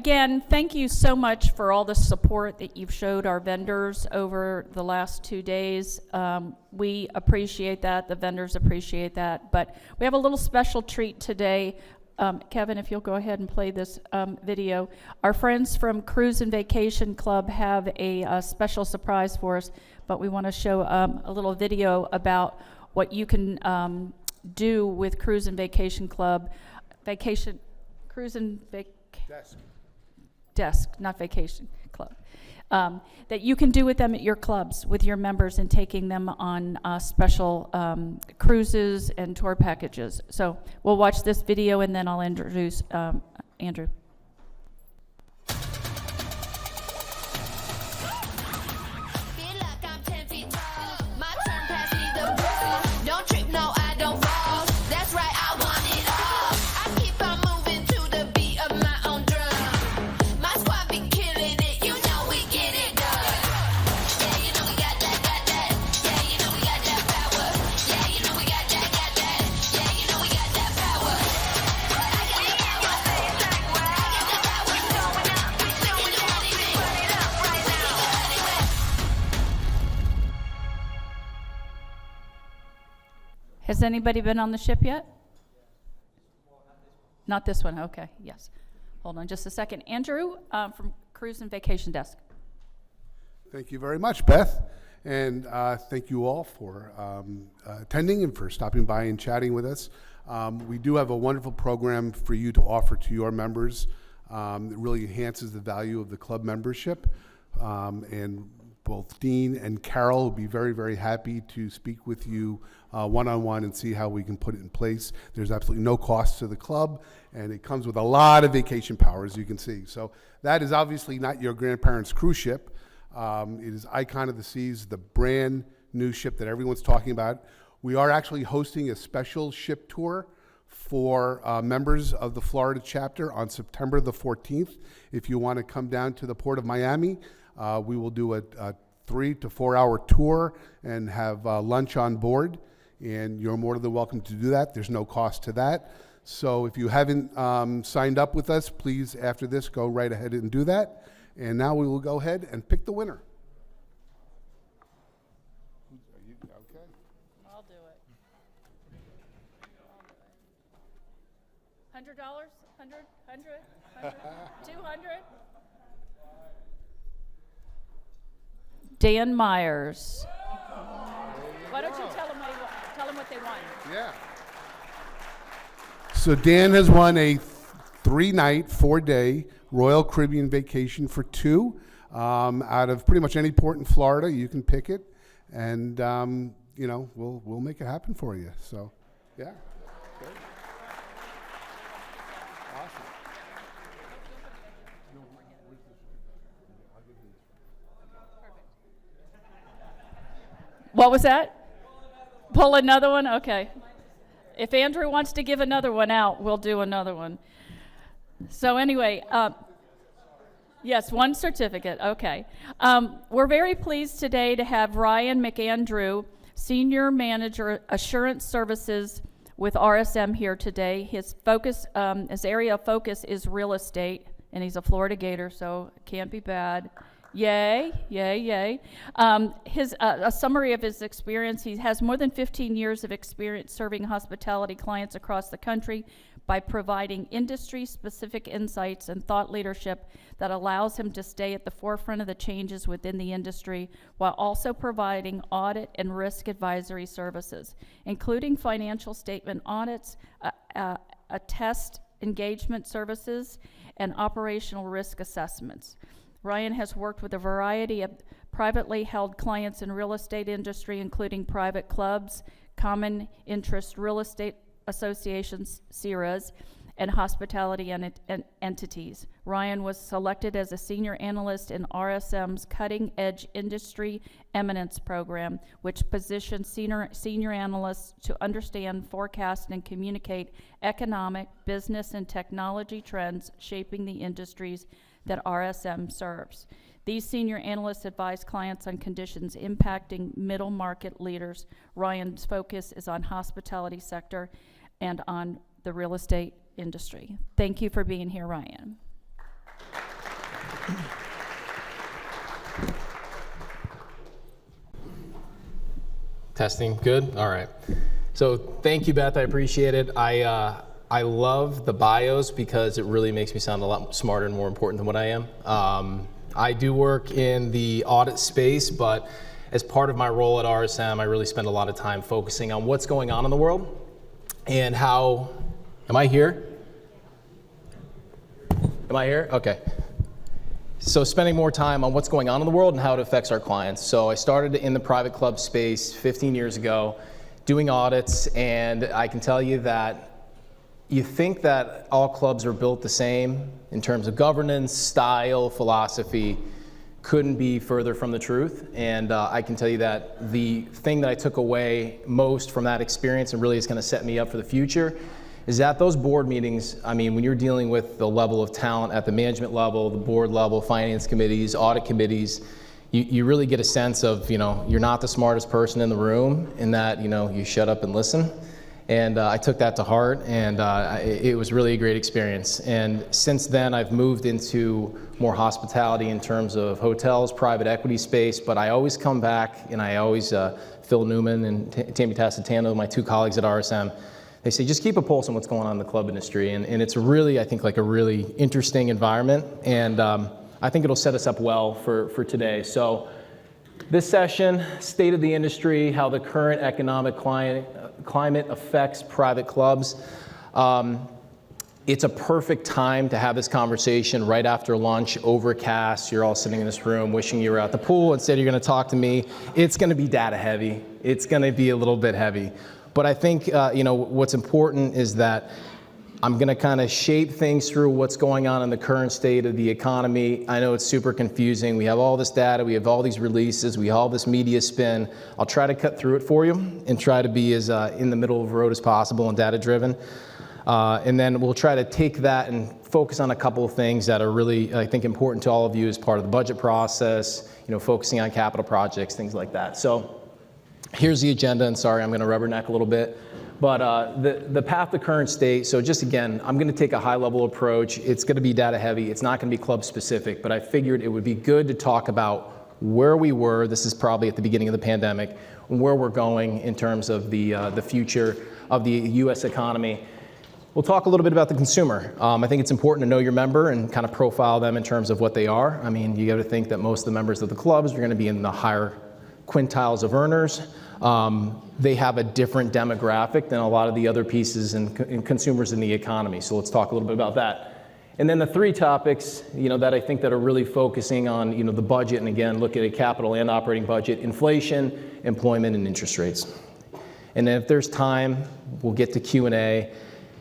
again, thank you so much for all the support that you've showed our vendors over the last 2 days. We appreciate that. The vendors appreciate that. But we have a little special treat today. Kevin, if you'll go ahead and play this video. Our friends from Cruise and Vacation Club have a special surprise for us, but we want to show a little video about what you can do with Cruise and Vacation Club. Desk, not Vacation Club. That you can do with them at your clubs, with your members, and taking them on special cruises and tour packages. So we'll watch this video and then I'll introduce Andrew. Has anybody been on the ship yet? Not this one, okay, yes. Hold on just a second. Andrew from Cruise and Vacation Desk. Thank you very much, Beth. And thank you all for attending and for stopping by and chatting with us. We do have a wonderful program for you to offer to your members that really enhances the value of the club membership. And both Dean and Carol will be very, very happy to speak with you one-on-one and see how we can put it in place. There's absolutely no cost to the club, and it comes with a lot of vacation power, as you can see. So that is obviously not your grandparents' cruise ship. It is Icon of the Seas, the brand new ship that everyone's talking about. We are actually hosting a special ship tour for members of the Florida chapter on September the 14th. If you want to come down to the Port of Miami, we will do a 3 to 4 hour tour and have lunch on board, and you're more than welcome to do that. There's no cost to that. So if you haven't signed up with us, please, after this, go right ahead and do that. And now we will go ahead and pick the winner. Okay. I'll do it. $100? 100? 200? Dan Myers. Why don't you tell them what they won? Yeah. So Dan has won a 3-night, 4-day Royal Caribbean vacation for 2 out of pretty much any port in Florida. You can pick it, and you know, we'll make it happen for you. So, yeah. Great. Awesome. What was that? Pull another one? Okay. If Andrew wants to give another one out, we'll do another one. So anyway, yes, 1 certificate, okay. We're very pleased today to have Ryan McAndrew, Senior Manager, Assurance Services with RSM here today. His focus, his area of focus is real estate, and he's a Florida Gator, so it can't be bad. Yay, yay, yay. A summary of his experience: he has more than 15 years of experience serving hospitality clients across the country by providing industry-specific insights and thought leadership that allows him to stay at the forefront of the changes within the industry while also providing audit and risk advisory services, including financial statement audits, test engagement services, and operational risk assessments. Ryan has worked with a variety of privately held clients in real estate industry, including private clubs, common interest real estate associations, CIRAs, and hospitality entities. Ryan was selected as a senior analyst in RSM's Cutting Edge Industry Eminence Program, which positions senior analysts to understand, forecast, and communicate economic, business, and technology trends shaping the industries that RSM serves. These senior analysts advise clients on conditions impacting middle market leaders. Ryan's focus is on hospitality sector and on the real estate industry. Thank you for being here, Ryan. Testing, good? All right. So thank you, Beth, I appreciate it. I love the bios because it really makes me sound a lot smarter and more important than what I am. I do work in the audit space, but as part of my role at RSM, I really spend a lot of time focusing on what's going on in the world and how, am I here? Am I here? Okay. So spending more time on what's going on in the world and how it affects our clients. So I started in the private club space 15 years ago doing audits, and I can tell you that you think that all clubs are built the same in terms of governance, style, philosophy. Couldn't be further from the truth. And I can tell you that the thing that I took away most from that experience and really is going to set me up for the future is that those board meetings, I mean, when you're dealing with the level of talent at the management level, the board level, finance committees, audit committees, you really get a sense of, you're not the smartest person in the room, and that, you shut up and listen. And I took that to heart, and it was really a great experience. And since then, I've moved into more hospitality in terms of hotels, private equity space, but I always come back, and I always, Phil Newman and Tammy Tassitano, my two colleagues at RSM, they say, just keep a pulse on what's going on in the club industry. And it's really, I think, like a really interesting environment. And I think it'll set us up well for today. So this session, state of the industry, how the current economic climate affects private clubs. It's a perfect time to have this conversation right after lunch, overcast. You're all sitting in this room wishing you were at the pool. Instead, you're going to talk to me. It's going to be data heavy. It's going to be a little bit heavy. But I think what's important is that I'm going to kind of shape things through what's going on in the current state of the economy. I know it's super confusing. We have all this data. We have all these releases. We have all this media spin. I'll try to cut through it for you and try to be as in the middle of the road as possible and data driven. And then we'll try to take that and focus on a couple of things that are really, I think, important to all of you as part of the budget process, focusing on capital projects, things like that. So here's the agenda, and sorry, I'm going to rubberneck a little bit. But the path to current state, so just again, I'm going to take a high-level approach. It's going to be data heavy. It's not going to be club-specific, but I figured it would be good to talk about where we were. This is probably at the beginning of the pandemic, where we're going in terms of the future of the U.S. economy. We'll talk a little bit about the consumer. I think it's important to know your member and kind of profile them in terms of what they are. I mean, you got to think that most of the members of the clubs are going to be in the higher quintiles of earners. They have a different demographic than a lot of the other pieces and consumers in the economy. So let's talk a little bit about that. And then the three topics, that I think that are really focusing on, the budget, and again, look at a capital and operating budget, inflation, employment, and interest rates. And then if there's time, we'll get to Q&A.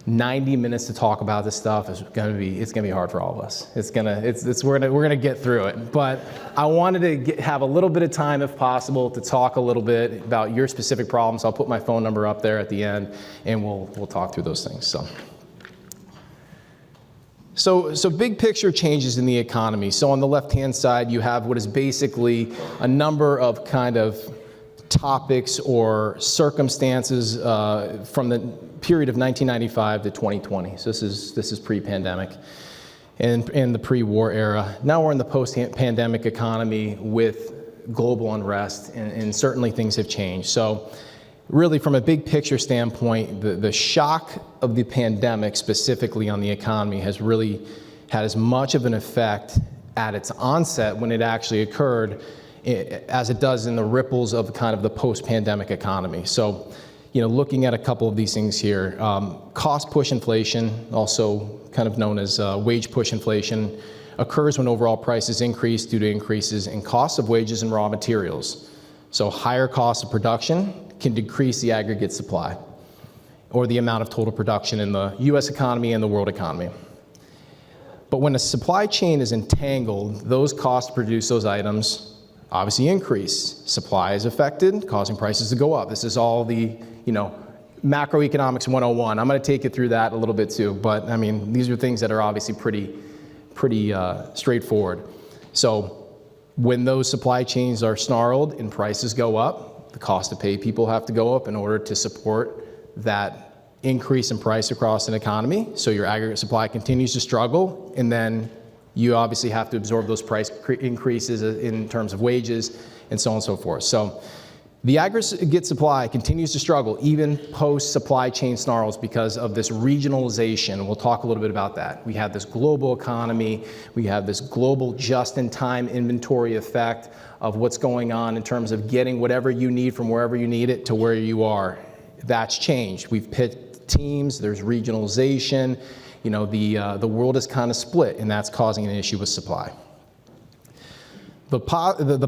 90 minutes to talk about this stuff is going to be hard for all of us. We're gonna get through it. But I wanted to have a little bit of time, if possible, to talk a little bit about your specific problems. I'll put my phone number up there at the end, and we'll talk through those things. So big picture changes in the economy. So on the left-hand side, you have what is basically a number of kind of topics or circumstances from the period of 1995 to 2020. So this is pre-pandemic and in the pre-war era. Now we're in the post-pandemic economy with global unrest, and certainly things have changed. So really, from a big picture standpoint, the shock of the pandemic specifically on the economy has really had as much of an effect at its onset when it actually occurred as it does in the ripples of kind of the post-pandemic economy. So, looking at a couple of these things here, cost push inflation, also kind of known as wage push inflation, occurs when overall prices increase due to increases in costs of wages and raw materials. So higher costs of production can decrease the aggregate supply, or the amount of total production in the US economy and the world economy. But when a supply chain is entangled, those costs to produce those items obviously increase. Supply is affected, causing prices to go up. This is all the, macroeconomics 101. I'm going to take you through that a little bit too, but I mean, these are things that are obviously pretty straightforward. So when those supply chains are snarled and prices go up, the cost to pay people have to go up in order to support that increase in price across an economy. So your aggregate supply continues to struggle, and then you obviously have to absorb those price increases in terms of wages and so on and so forth. So The aggregate supply continues to struggle even post supply chain snarls because of this regionalization. We'll talk a little bit about that. We have this global economy, we have this global just-in-time inventory effect of what's going on in terms of getting whatever you need from wherever you need it to where you are. That's changed. We've picked teams, there's regionalization, you know, the world is kind of split, and that's causing an issue with supply. The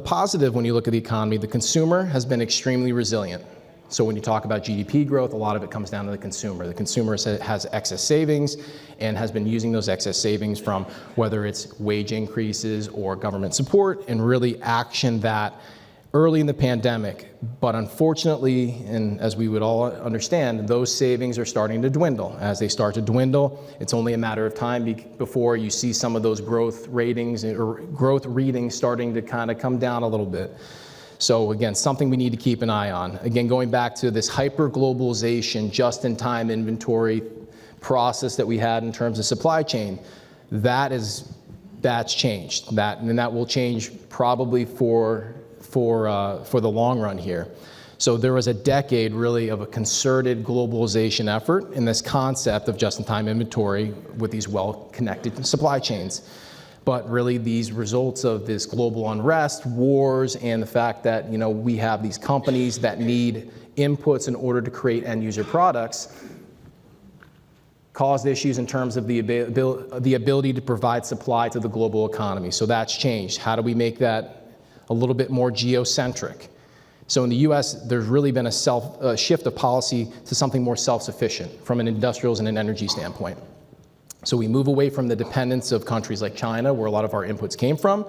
positive when you look at the economy, the consumer has been extremely resilient. So when you talk about GDP growth, a lot of it comes down to the consumer. The consumer has excess savings and has been using those excess savings from whether it's wage increases or government support, and really action that early in the pandemic. But unfortunately, and as we would all understand, those savings are starting to dwindle. As they start to dwindle, it's only a matter of time before you see some of those growth ratings or growth readings starting to kind of come down a little bit. So again, something we need to keep an eye on. Again, going back to this hyper-globalization, just-in-time inventory process that we had in terms of supply chain, that's changed. That will change probably for the long run here. So there was a decade really of a concerted globalization effort in this concept of just-in-time inventory with these well-connected supply chains. But really these results of this global unrest, wars, and the fact that, you know, we have these companies that need inputs in order to create end-user products caused issues in terms of the ability to provide supply to the global economy. So that's changed. How do we make that a little bit more geocentric? So in the US, there's really been a shift of policy to something more self-sufficient from an industrials and an energy standpoint. So we move away from the dependence of countries like China, where a lot of our inputs came from,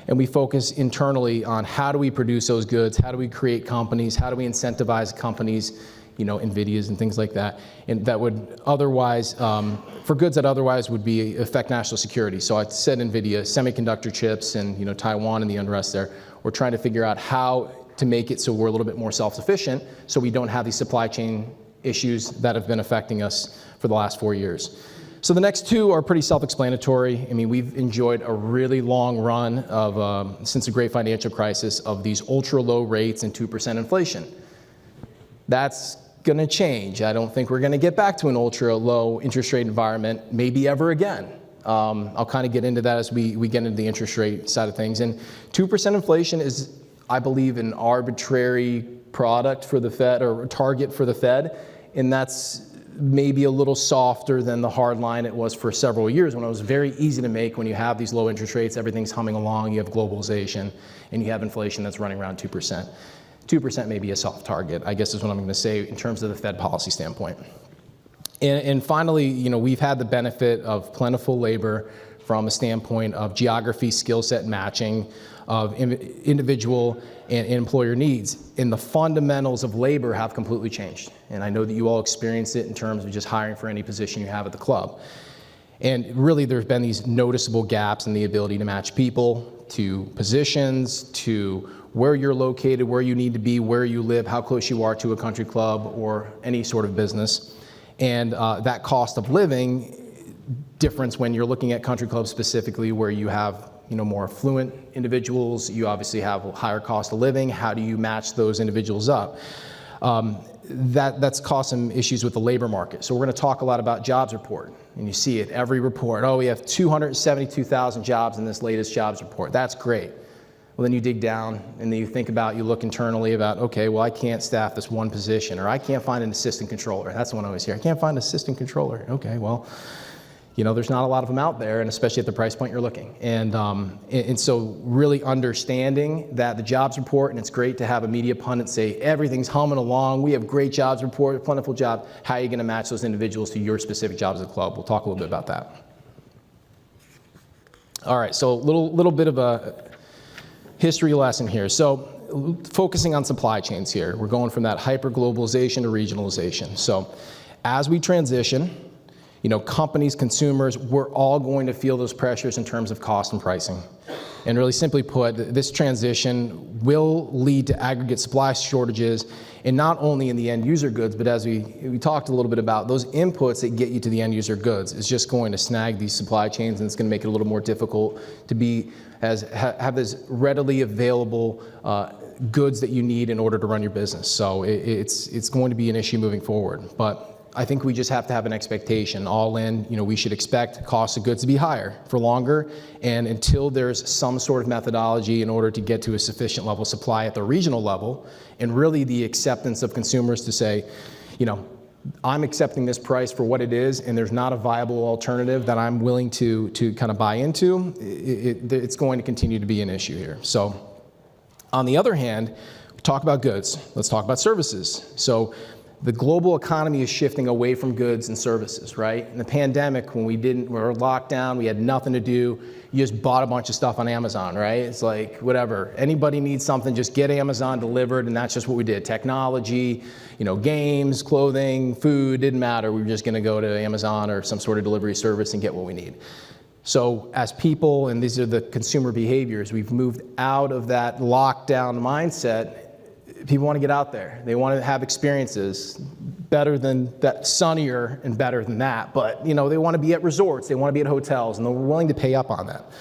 and we focus internally on how do we produce those goods, how do we create companies, how do we incentivize companies, you know, NVIDIAs and things like that, and that would otherwise, for goods that otherwise would affect national security. So I said NVIDIA, semiconductor chips, and, you know, Taiwan and the unrest there. We're trying to figure out how to make it so we're a little bit more self-sufficient, so we don't have these supply chain issues that have been affecting us for the last 4 years. So the next two are pretty self-explanatory. I mean, we've enjoyed a really long run of, since the great financial crisis, of these ultra-low rates and 2% inflation. That's gonna change. I don't think we're gonna get back to an ultra-low interest rate environment, maybe ever again. I'll kind of get into that as we get into the interest rate side of things. And 2% inflation is, I believe, an arbitrary product for the Fed, or a target for the Fed, and that's maybe a little softer than the hard line it was for several years, when it was very easy to make. When you have these low interest rates, everything's humming along, you have globalization, and you have inflation that's running around 2%. 2% may be a soft target, I guess is what I'm gonna say in terms of the Fed policy standpoint. And finally, you know, we've had the benefit of plentiful labor from a standpoint of geography, skill set matching, of individual and employer needs. And the fundamentals of labor have completely changed. And I know that you all experience it in terms of just hiring for any position you have at the club. And really there's been these noticeable gaps in the ability to match people to positions, to where you're located, where you need to be, where you live, how close you are to a country club or any sort of business. And that cost of living difference when you're looking at country clubs specifically, where you have, you know, more affluent individuals, you obviously have a higher cost of living. How do you match those individuals up? That's caused some issues with the labor market. So we're gonna talk a lot about jobs report, and you see it every report. Oh, we have 272,000 jobs in this latest jobs report. That's great. Well, then you dig down and then you think about, you look internally about, okay, well, I can't staff this one position, or I can't find an assistant controller. That's the one I always hear. I can't find an assistant controller. Okay, well, you know, there's not a lot of them out there, and especially at the price point you're looking. And so really understanding that the jobs report, and it's great to have a media pundit say, everything's humming along, we have great jobs report, plentiful job. How are you gonna match those individuals to your specific jobs at the club? We'll talk a little bit about that. All right, so a little bit of a history lesson here. So focusing on supply chains here, we're going from that hyper-globalization to regionalization. So as we transition, companies, consumers, we're all going to feel those pressures in terms of cost and pricing. And really simply put, this transition will lead to aggregate supply shortages, and not only in the end user goods, but as we talked a little bit about, those inputs that get you to the end user goods is just going to snag these supply chains, and it's going to make it a little more difficult to have this readily available goods that you need in order to run your business. So it's going to be an issue moving forward. But I think we just have to have an expectation all in. We should expect cost of goods to be higher for longer, and until there's some sort of methodology in order to get to a sufficient level of supply at the regional level, and really the acceptance of consumers to say, I'm accepting this price for what it is, and there's not a viable alternative that I'm willing to kind of buy into, it's going to continue to be an issue here. So on the other hand, talk about goods, let's talk about services. So the global economy is shifting away from goods and services, right? In the pandemic, when we were locked down, we had nothing to do, you just bought a bunch of stuff on Amazon, right? It's like, whatever. Anybody needs something, just get Amazon delivered, and that's just what we did. Technology, games, clothing, food, didn't matter. We were just gonna go to Amazon or some sort of delivery service and get what we need. So as people, and these are the consumer behaviors, we've moved out of that lockdown mindset. People want to get out there. They want to have experiences better than that, sunnier and better than that. But they want to be at resorts, they want to be at hotels, and they're willing to pay up on that.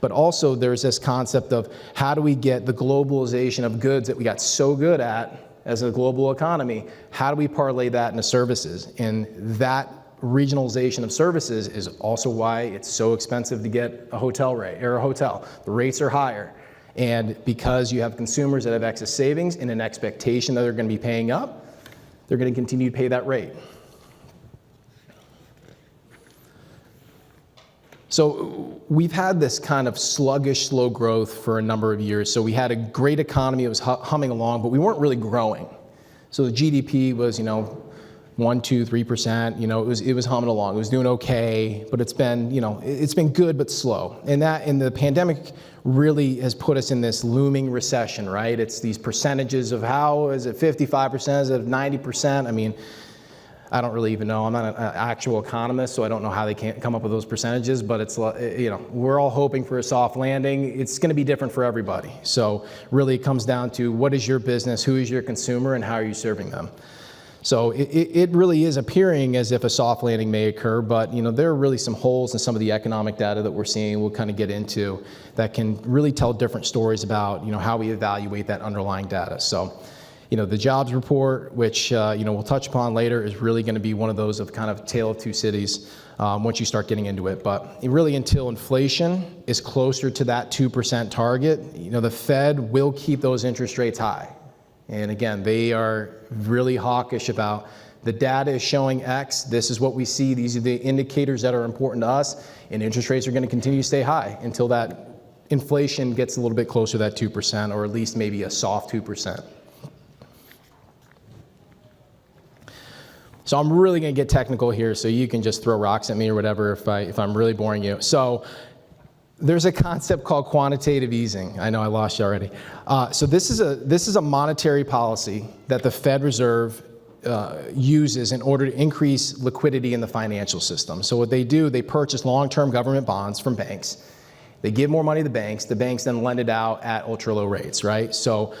But also there's this concept of how do we get the globalization of goods that we got so good at as a global economy, how do we parlay that into services? And that regionalization of services is also why it's so expensive to get a hotel rate or a hotel. The rates are higher. And because you have consumers that have excess savings and an expectation that they're going to be paying up, they're going to continue to pay that rate. So we've had this kind of sluggish, slow growth for a number of years. So we had a great economy, it was humming along, but we weren't really growing. So the GDP was, 1, 2, 3%, it was humming along. It was doing okay, but it's been good but slow. And the pandemic really has put us in this looming recession, right? It's these percentages of how is it 55%, is it 90%? I don't really even know. I'm not an actual economist, so I don't know how they can't come up with those percentages, but it's, we're all hoping for a soft landing. It's gonna be different for everybody. So really it comes down to what is your business, who is your consumer, and how are you serving them? So it really is appearing as if a soft landing may occur, but there are really some holes in some of the economic data that we're seeing, we'll kind of get into, that can really tell different stories about how we evaluate that underlying data. So the jobs report, which we'll touch upon later, is really going to be one of those of kind of tale of two cities once you start getting into it. But really until inflation is closer to that 2% target, the Fed will keep those interest rates high. And again, they are really hawkish about the data is showing X, this is what we see, these are the indicators that are important to us, and interest rates are going to continue to stay high until that inflation gets a little bit closer to that 2%, or at least maybe a soft 2%. So I'm really going to get technical here, so you can just throw rocks at me or whatever if I'm really boring you. So there's a concept called quantitative easing. I know I lost you already. So this is a monetary policy that the Fed Reserve uses in order to increase liquidity in the financial system. So what they do, they purchase long-term government bonds from banks. They give more money to the banks then lend it out at ultra low rates, right? So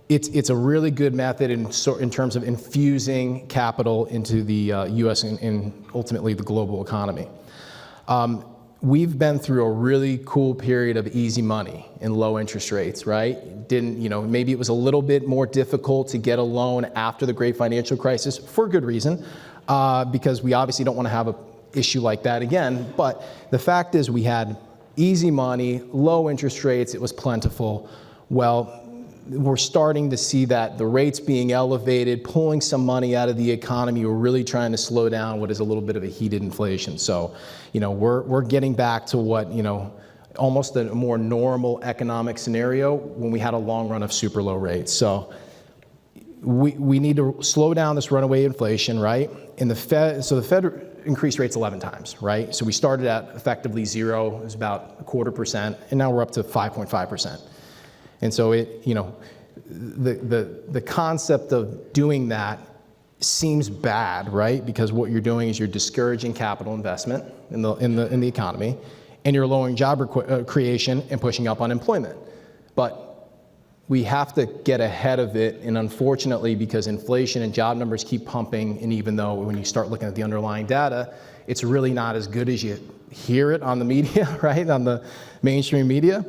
it's a really good method in terms of infusing capital into the U.S. and ultimately the global economy. We've been through a really cool period of easy money and low interest rates, right? Maybe it was a little bit more difficult to get a loan after the great financial crisis for good reason, because we obviously don't want to have an issue like that again. But the fact is we had easy money, low interest rates, it was plentiful. Well, we're starting to see that the rates being elevated, pulling some money out of the economy, we're really trying to slow down what is a little bit of a heated inflation. So, we're getting back to what, almost a more normal economic scenario when we had a long run of super low rates. So we need to slow down this runaway inflation, right? And the Fed increased rates 11 times, right? So we started at effectively 0, it was about 0.25%, and now we're up to 5.5%. And so the concept of doing that seems bad, right? Because what you're doing is you're discouraging capital investment in the economy, and you're lowering job creation and pushing up unemployment. But we have to get ahead of it, and unfortunately, because inflation and job numbers keep pumping, and even though when you start looking at the underlying data, it's really not as good as you hear it on the media, right, on the mainstream media,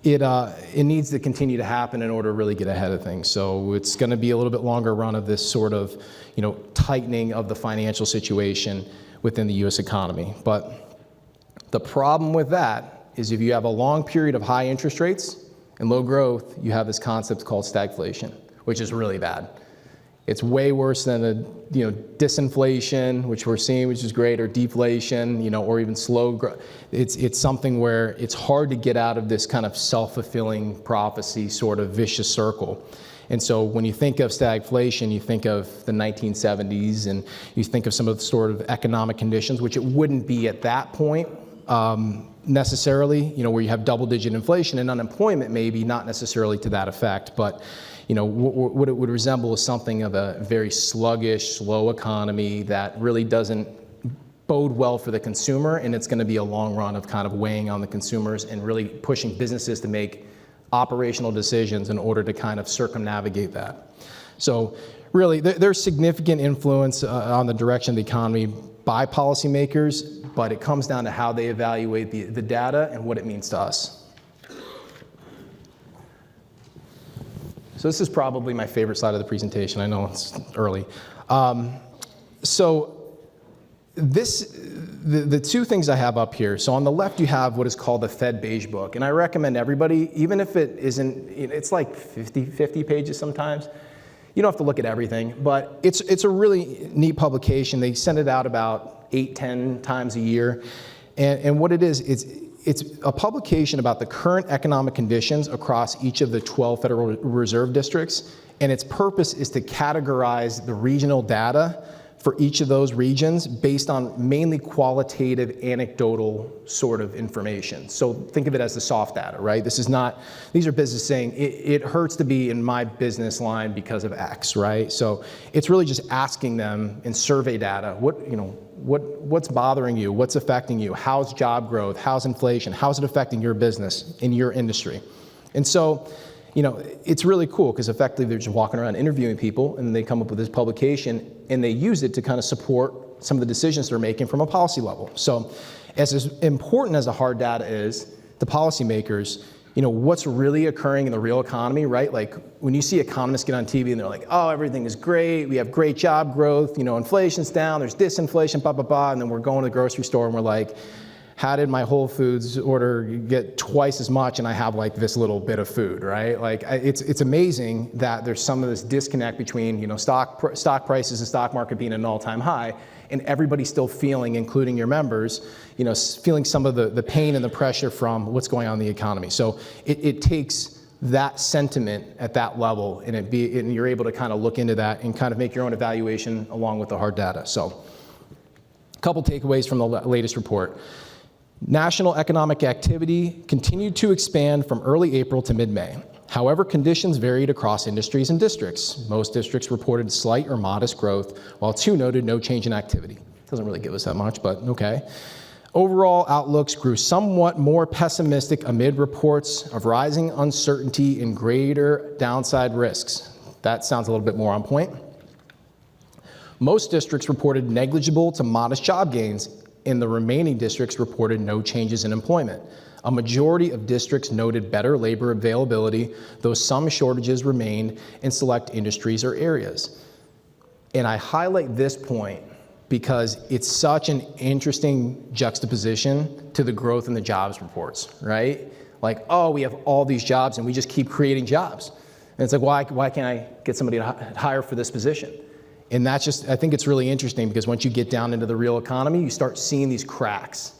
it needs to continue to happen in order to really get ahead of things. So it's going to be a little bit longer run of this sort of, tightening of the financial situation within the U.S. economy. But the problem with that is if you have a long period of high interest rates and low growth, you have this concept called stagflation, which is really bad. It's way worse than disinflation, which we're seeing, which is great, or deflation, or even slow growth. It's something where it's hard to get out of this kind of self-fulfilling prophecy sort of vicious circle. And so when you think of stagflation, you think of the 1970s, and you think of some of the sort of economic conditions, which it wouldn't be at that point necessarily, where you have double-digit inflation, and unemployment maybe not necessarily to that effect, but what it would resemble is something of a very sluggish, slow economy that really doesn't bode well for the consumer, and it's going to be a long run of kind of weighing on the consumers and really pushing businesses to make operational decisions in order to kind of circumnavigate that. So really, there's significant influence on the direction of the economy by policymakers, but it comes down to how they evaluate the data and what it means to us. So this is probably my favorite slide of the presentation. I know it's early. The two things I have up here. So on the left, you have what is called the Fed Beige Book. And I recommend everybody, even if it isn't, it's like 50 pages sometimes. You don't have to look at everything, but it's a really neat publication. They send it out about 8-10 times a year. And what it is, it's a publication about the current economic conditions across each of the 12 Federal Reserve districts, and its purpose is to categorize the regional data for each of those regions based on mainly qualitative, anecdotal sort of information. So think of it as the soft data, right? These are businesses saying, it hurts to be in my business line because of X, right? So it's really just asking them in survey data, what's bothering you? What's affecting you? How's job growth? How's inflation? How's it affecting your business in your industry? And so, it's really cool because effectively they're just walking around interviewing people, and they come up with this publication and they use it to kind of support some of the decisions they're making from a policy level. So as important as the hard data is to policymakers, what's really occurring in the real economy, right? Like when you see economists get on TV and they're like, oh, everything is great, we have great job growth, inflation's down, there's disinflation, blah, blah, blah, and then we're going to the grocery store and we're like, how did my Whole Foods order get twice as much and I have like this little bit of food, right? Like it's amazing that there's some of this disconnect between stock prices and stock market being at an all-time high, and everybody still feeling, including your members, feeling some of the pain and the pressure from what's going on in the economy. So it takes that sentiment at that level, and you're able to kind of look into that and kind of make your own evaluation along with the hard data. So a couple takeaways from the latest report. National economic activity continued to expand from early April to mid-May. However, conditions varied across industries and districts. Most districts reported slight or modest growth, while 2 noted no change in activity. Doesn't really give us that much, but okay. Overall outlooks grew somewhat more pessimistic amid reports of rising uncertainty and greater downside risks. That sounds a little bit more on point. Most districts reported negligible to modest job gains, and the remaining districts reported no changes in employment. A majority of districts noted better labor availability, though some shortages remained in select industries or areas. And I highlight this point because it's such an interesting juxtaposition to the growth in the jobs reports, right? Like, oh, we have all these jobs and we just keep creating jobs. And it's like, why can't I get somebody to hire for this position? And that's just, I think it's really interesting because once you get down into the real economy, you start seeing these cracks.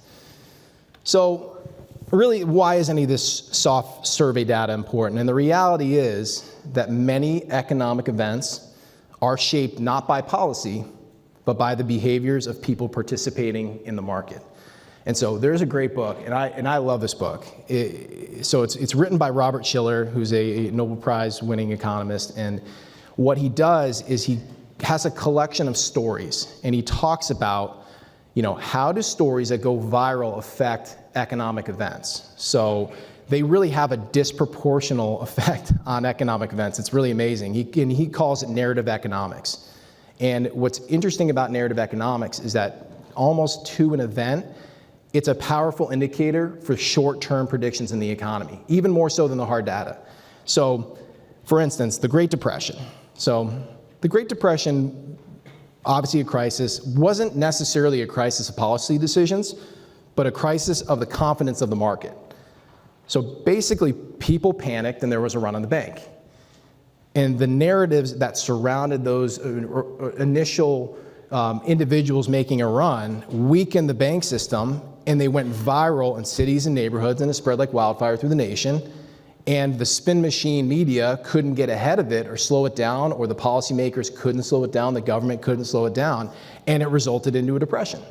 So really, why is any of this soft survey data important? And the reality is that many economic events are shaped not by policy, but by the behaviors of people participating in the market. And so there's a great book, and I love this book. So it's written by Robert Shiller, who's a Nobel Prize winning economist, and what he does is he has a collection of stories, and he talks about, how do stories that go viral affect economic events? So they really have a disproportional effect on economic events. It's really amazing. He calls it narrative economics. And what's interesting about narrative economics is that almost to an event, it's a powerful indicator for short-term predictions in the economy, even more so than the hard data. So, for instance, the Great Depression. So the Great Depression, obviously a crisis, wasn't necessarily a crisis of policy decisions, but a crisis of the confidence of the market. So basically, people panicked and there was a run on the bank. And the narratives that surrounded those initial individuals making a run weakened the bank system, and they went viral in cities and neighborhoods, and it spread like wildfire through the nation. And the spin machine media couldn't get ahead of it or slow it down, or the policymakers couldn't slow it down, the government couldn't slow it down, and it resulted into a depression.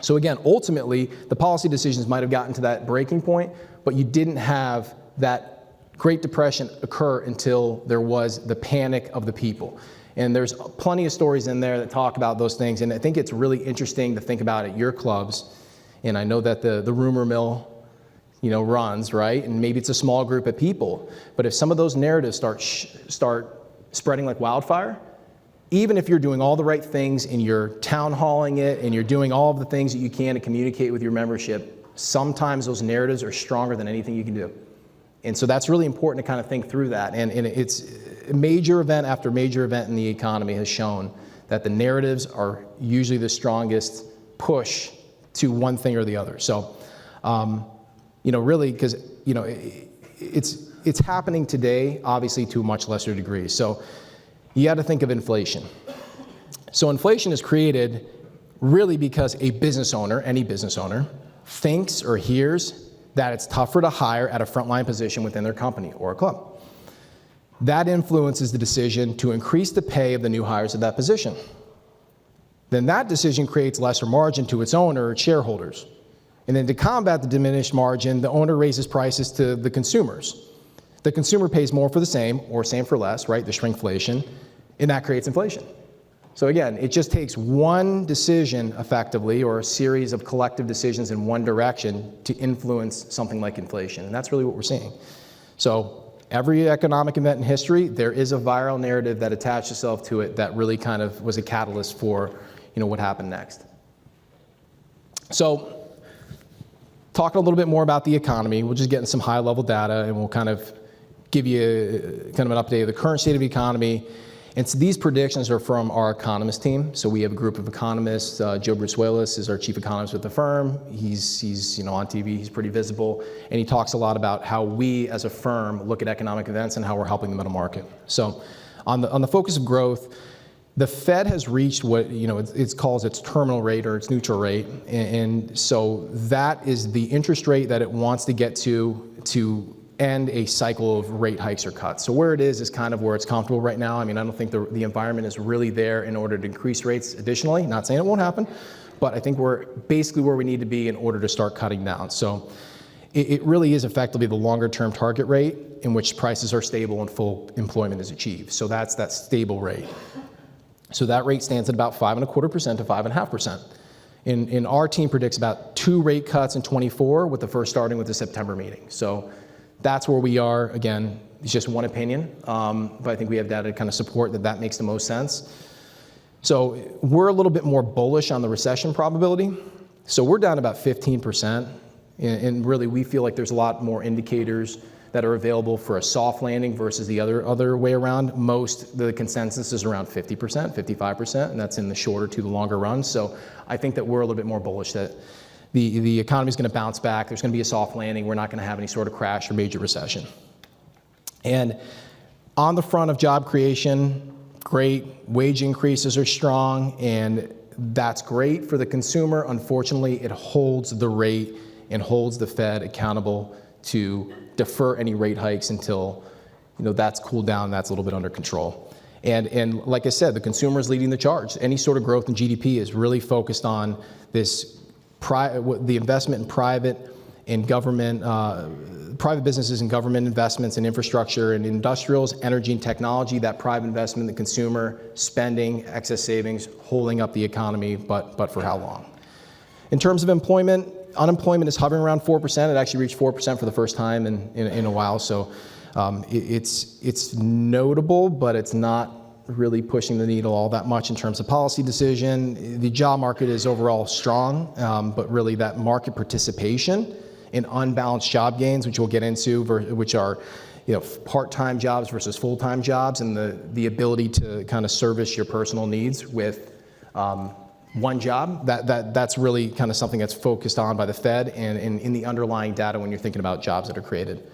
So again, ultimately, the policy decisions might have gotten to that breaking point, but you didn't have that Great Depression occur until there was the panic of the people. And there's plenty of stories in there that talk about those things, and I think it's really interesting to think about at your clubs. And I know that the rumor mill, runs, right? And maybe it's a small group of people, but if some of those narratives start spreading like wildfire, even if you're doing all the right things and you're town halling it and you're doing all of the things that you can to communicate with your membership, sometimes those narratives are stronger than anything you can do. And so that's really important to kind of think through that. And it's major event after major event in the economy has shown that the narratives are usually the strongest push to one thing or the other. So, really, because, it's happening today, obviously to a much lesser degree. So you got to think of inflation. So inflation is created really because a business owner, any business owner, thinks or hears that it's tougher to hire at a frontline position within their company or a club. That influences the decision to increase the pay of the new hires at that position. Then that decision creates lesser margin to its owner or shareholders. And then to combat the diminished margin, the owner raises prices to the consumers. The consumer pays more for the same, or same for less, right, the shrinkflation, and that creates inflation. So again, it just takes one decision effectively, or a series of collective decisions in one direction to influence something like inflation, and that's really what we're seeing. So every economic event in history, there is a viral narrative that attached itself to it that really kind of was a catalyst for, what happened next. So talking a little bit more about the economy, we'll just get into some high-level data, and we'll kind of give you kind of an update of the current state of the economy. And so these predictions are from our economist team. So we have a group of economists. Joe Brusuelas is our chief economist with the firm. He's on TV. He's pretty visible, and he talks a lot about how we as a firm look at economic events and how we're helping the middle market. So on the focus of growth, the Fed has reached what it calls its terminal rate or its neutral rate, and so that is the interest rate that it wants to get to end a cycle of rate hikes or cuts. So where it is kind of where it's comfortable right now. I mean, I don't think the environment is really there in order to increase rates additionally. Not saying it won't happen, but I think we're basically where we need to be in order to start cutting down. So it really is effectively the longer term target rate in which prices are stable and full employment is achieved. So that's that stable rate. So that rate stands at about 5.25% to 5.5%. And our team predicts about 2 rate cuts in 24, with the first starting with the September meeting. So that's where we are. Again, it's just one opinion, but I think we have data to kind of support that makes the most sense. So we're a little bit more bullish on the recession probability. So we're down about 15%, and really we feel like there's a lot more indicators that are available for a soft landing versus the other way around. The consensus is around 50%, 55%, and that's in the shorter to the longer run. So I think that we're a little bit more bullish that the economy is going to bounce back. There's going to be a soft landing. We're not going to have any sort of crash or major recession. And on the front of job creation, great. Wage increases are strong, and that's great for the consumer. Unfortunately, it holds the rate and holds the Fed accountable to defer any rate hikes until that's cooled down, that's a little bit under control. And like I said, the consumer is leading the charge. Any sort of growth in GDP is really focused on the investment in private and government private businesses and government investments in infrastructure and industrials, energy and technology, that private investment, the consumer, spending, excess savings, holding up the economy, but for how long? In terms of employment, unemployment is hovering around 4%. It actually reached 4% for the first time in a while, so it's notable, but it's not really pushing the needle all that much in terms of policy decision. The job market is overall strong, but really that market participation in unbalanced job gains, which we'll get into, which are part-time jobs versus full-time jobs, and the ability to kind of service your personal needs with one job, that's really kind of something that's focused on by the Fed and in the underlying data when you're thinking about jobs that are created.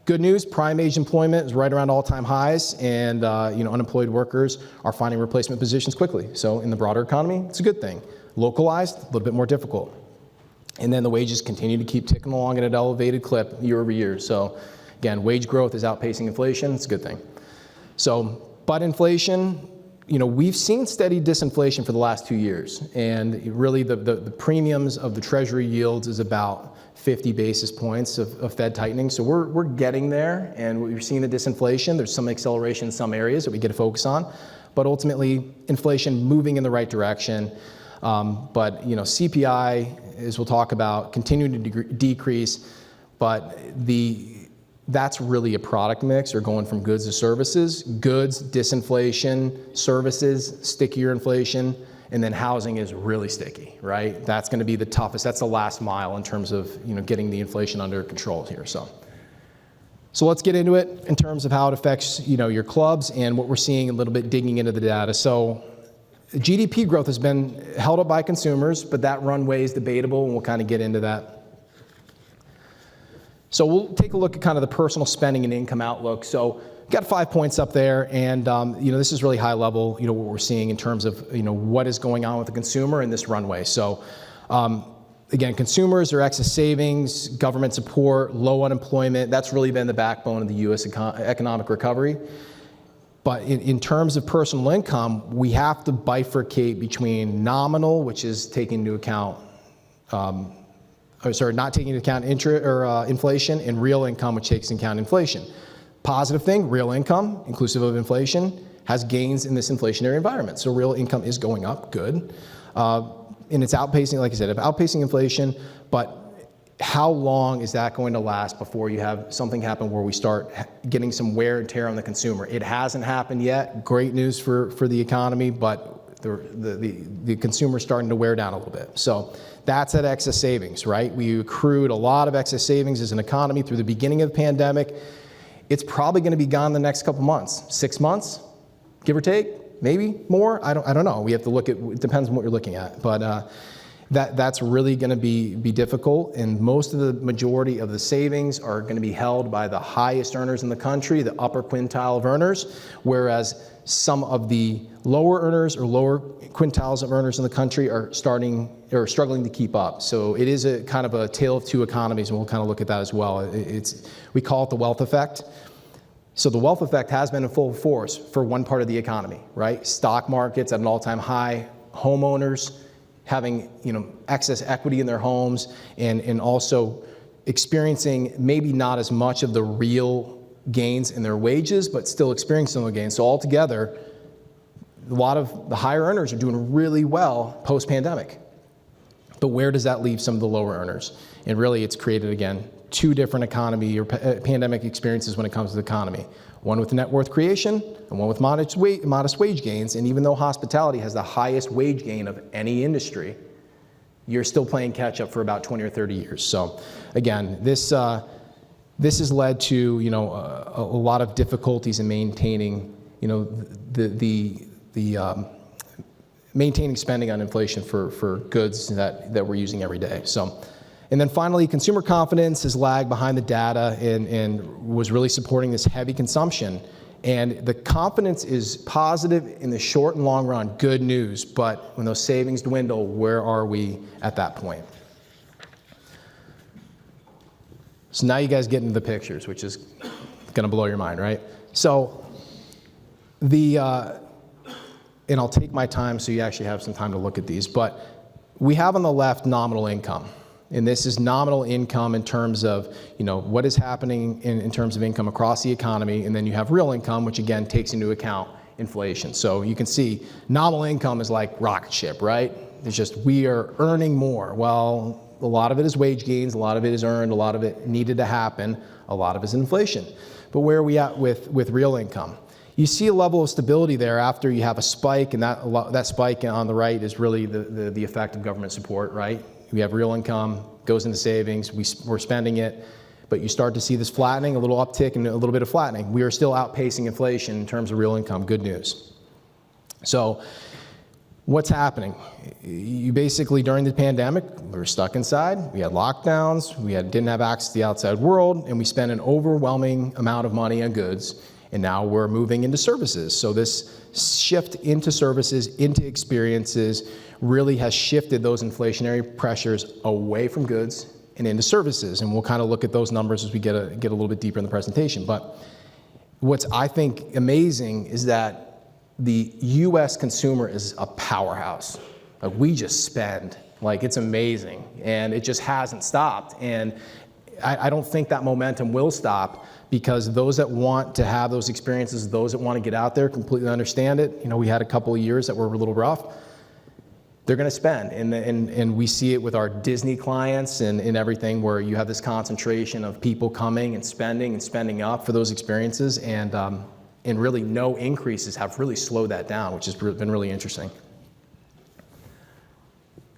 Good news, prime age employment is right around all-time highs, and unemployed workers are finding replacement positions quickly. So in the broader economy, it's a good thing. Localized, a little bit more difficult. And then the wages continue to keep ticking along at an elevated clip year over year. So again, wage growth is outpacing inflation. It's a good thing. So, but inflation, we've seen steady disinflation for the last 2 years. And really the premiums of the Treasury yields is about 50 basis points of Fed tightening. So we're getting there, and we're seeing the disinflation. There's some acceleration in some areas that we get to focus on. But ultimately, inflation moving in the right direction. But CPI, as we'll talk about, continuing to decrease, but that's really a product mix, or going from goods to services. Goods, disinflation; services, stickier inflation; and then housing is really sticky, right? That's going to be the toughest. That's the last mile in terms of getting the inflation under control here. So let's get into it in terms of how it affects your clubs and what we're seeing a little bit digging into the data. So GDP growth has been held up by consumers, but that runway is debatable, and we'll kind of get into that. So we'll take a look at kind of the personal spending and income outlook. So got 5 points up there, and this is really high level, what we're seeing in terms of what is going on with the consumer in this runway. So again, consumers, their excess savings, government support, low unemployment, that's really been the backbone of the U.S. economic recovery. But in terms of personal income, we have to bifurcate between nominal, which is taking into account, not taking into account inflation, and real income, which takes into account inflation. Positive thing, real income, inclusive of inflation, has gains in this inflationary environment. So real income is going up, good. And it's outpacing, like I said, outpacing inflation, but how long is that going to last before you have something happen where we start getting some wear and tear on the consumer? It hasn't happened yet. Great news for the economy, but the consumer's starting to wear down a little bit. So that's that excess savings, right? We accrued a lot of excess savings as an economy through the beginning of the pandemic. It's probably going to be gone the next couple months, 6 months, give or take, maybe more. I don't know. We have to look at. It depends on what you're looking at, but that's really going to be difficult. And most of the majority of the savings are going to be held by the highest earners in the country, the upper quintile of earners, whereas some of the lower earners or lower quintiles of earners in the country are struggling to keep up. So it is a kind of a tale of two economies, and we'll kind of look at that as well. We call it the wealth effect. So the wealth effect has been in full force for one part of the economy, right? Stock markets at an all-time high, homeowners having excess equity in their homes, and also experiencing maybe not as much of the real gains in their wages, but still experiencing some of the gains. So altogether, a lot of the higher earners are doing really well post-pandemic. But where does that leave some of the lower earners? And really, it's created, again, two different economy or pandemic experiences when it comes to the economy. One with net worth creation and one with modest wage gains. And even though hospitality has the highest wage gain of any industry, you're still playing catch up for about 20 or 30 years. So again, this has led to a lot of difficulties in maintaining maintaining spending on inflation for goods that we're using every day. So. And then finally, consumer confidence has lagged behind the data and was really supporting this heavy consumption. And the confidence is positive in the short and long run, good news, but when those savings dwindle, where are we at that point? So now you guys get into the pictures, which is gonna blow your mind, right? So and I'll take my time so you actually have some time to look at these, but we have on the left nominal income. And this is nominal income in terms of, what is happening in terms of income across the economy. And then you have real income, which again takes into account inflation. So you can see nominal income is like rocket ship, right? It's just we are earning more. Well, a lot of it is wage gains, a lot of it is earned, a lot of it needed to happen, a lot of it is inflation. But where are we at with real income? You see a level of stability there after you have a spike, and that spike on the right is really the effect of government support, right? We have real income, goes into savings, we're spending it, but you start to see this flattening, a little uptick and a little bit of flattening. We are still outpacing inflation in terms of real income, good news. So what's happening? You basically, during the pandemic, we were stuck inside, we had lockdowns, didn't have access to the outside world, and we spent an overwhelming amount of money on goods, and now we're moving into services. So this shift into services, into experiences, really has shifted those inflationary pressures away from goods and into services. And we'll kind of look at those numbers as we get a little bit deeper in the presentation. But what's, I think, amazing is that the US consumer is a powerhouse. Like, we just spend, like, it's amazing. And it just hasn't stopped. And I don't think that momentum will stop, because those that want to have those experiences, those that want to get out there, completely understand it. We had a couple of years that were a little rough. They're going to spend, and we see it with our Disney clients and everything, where you have this concentration of people coming and spending up for those experiences, and really no increases have really slowed that down, which has been really interesting.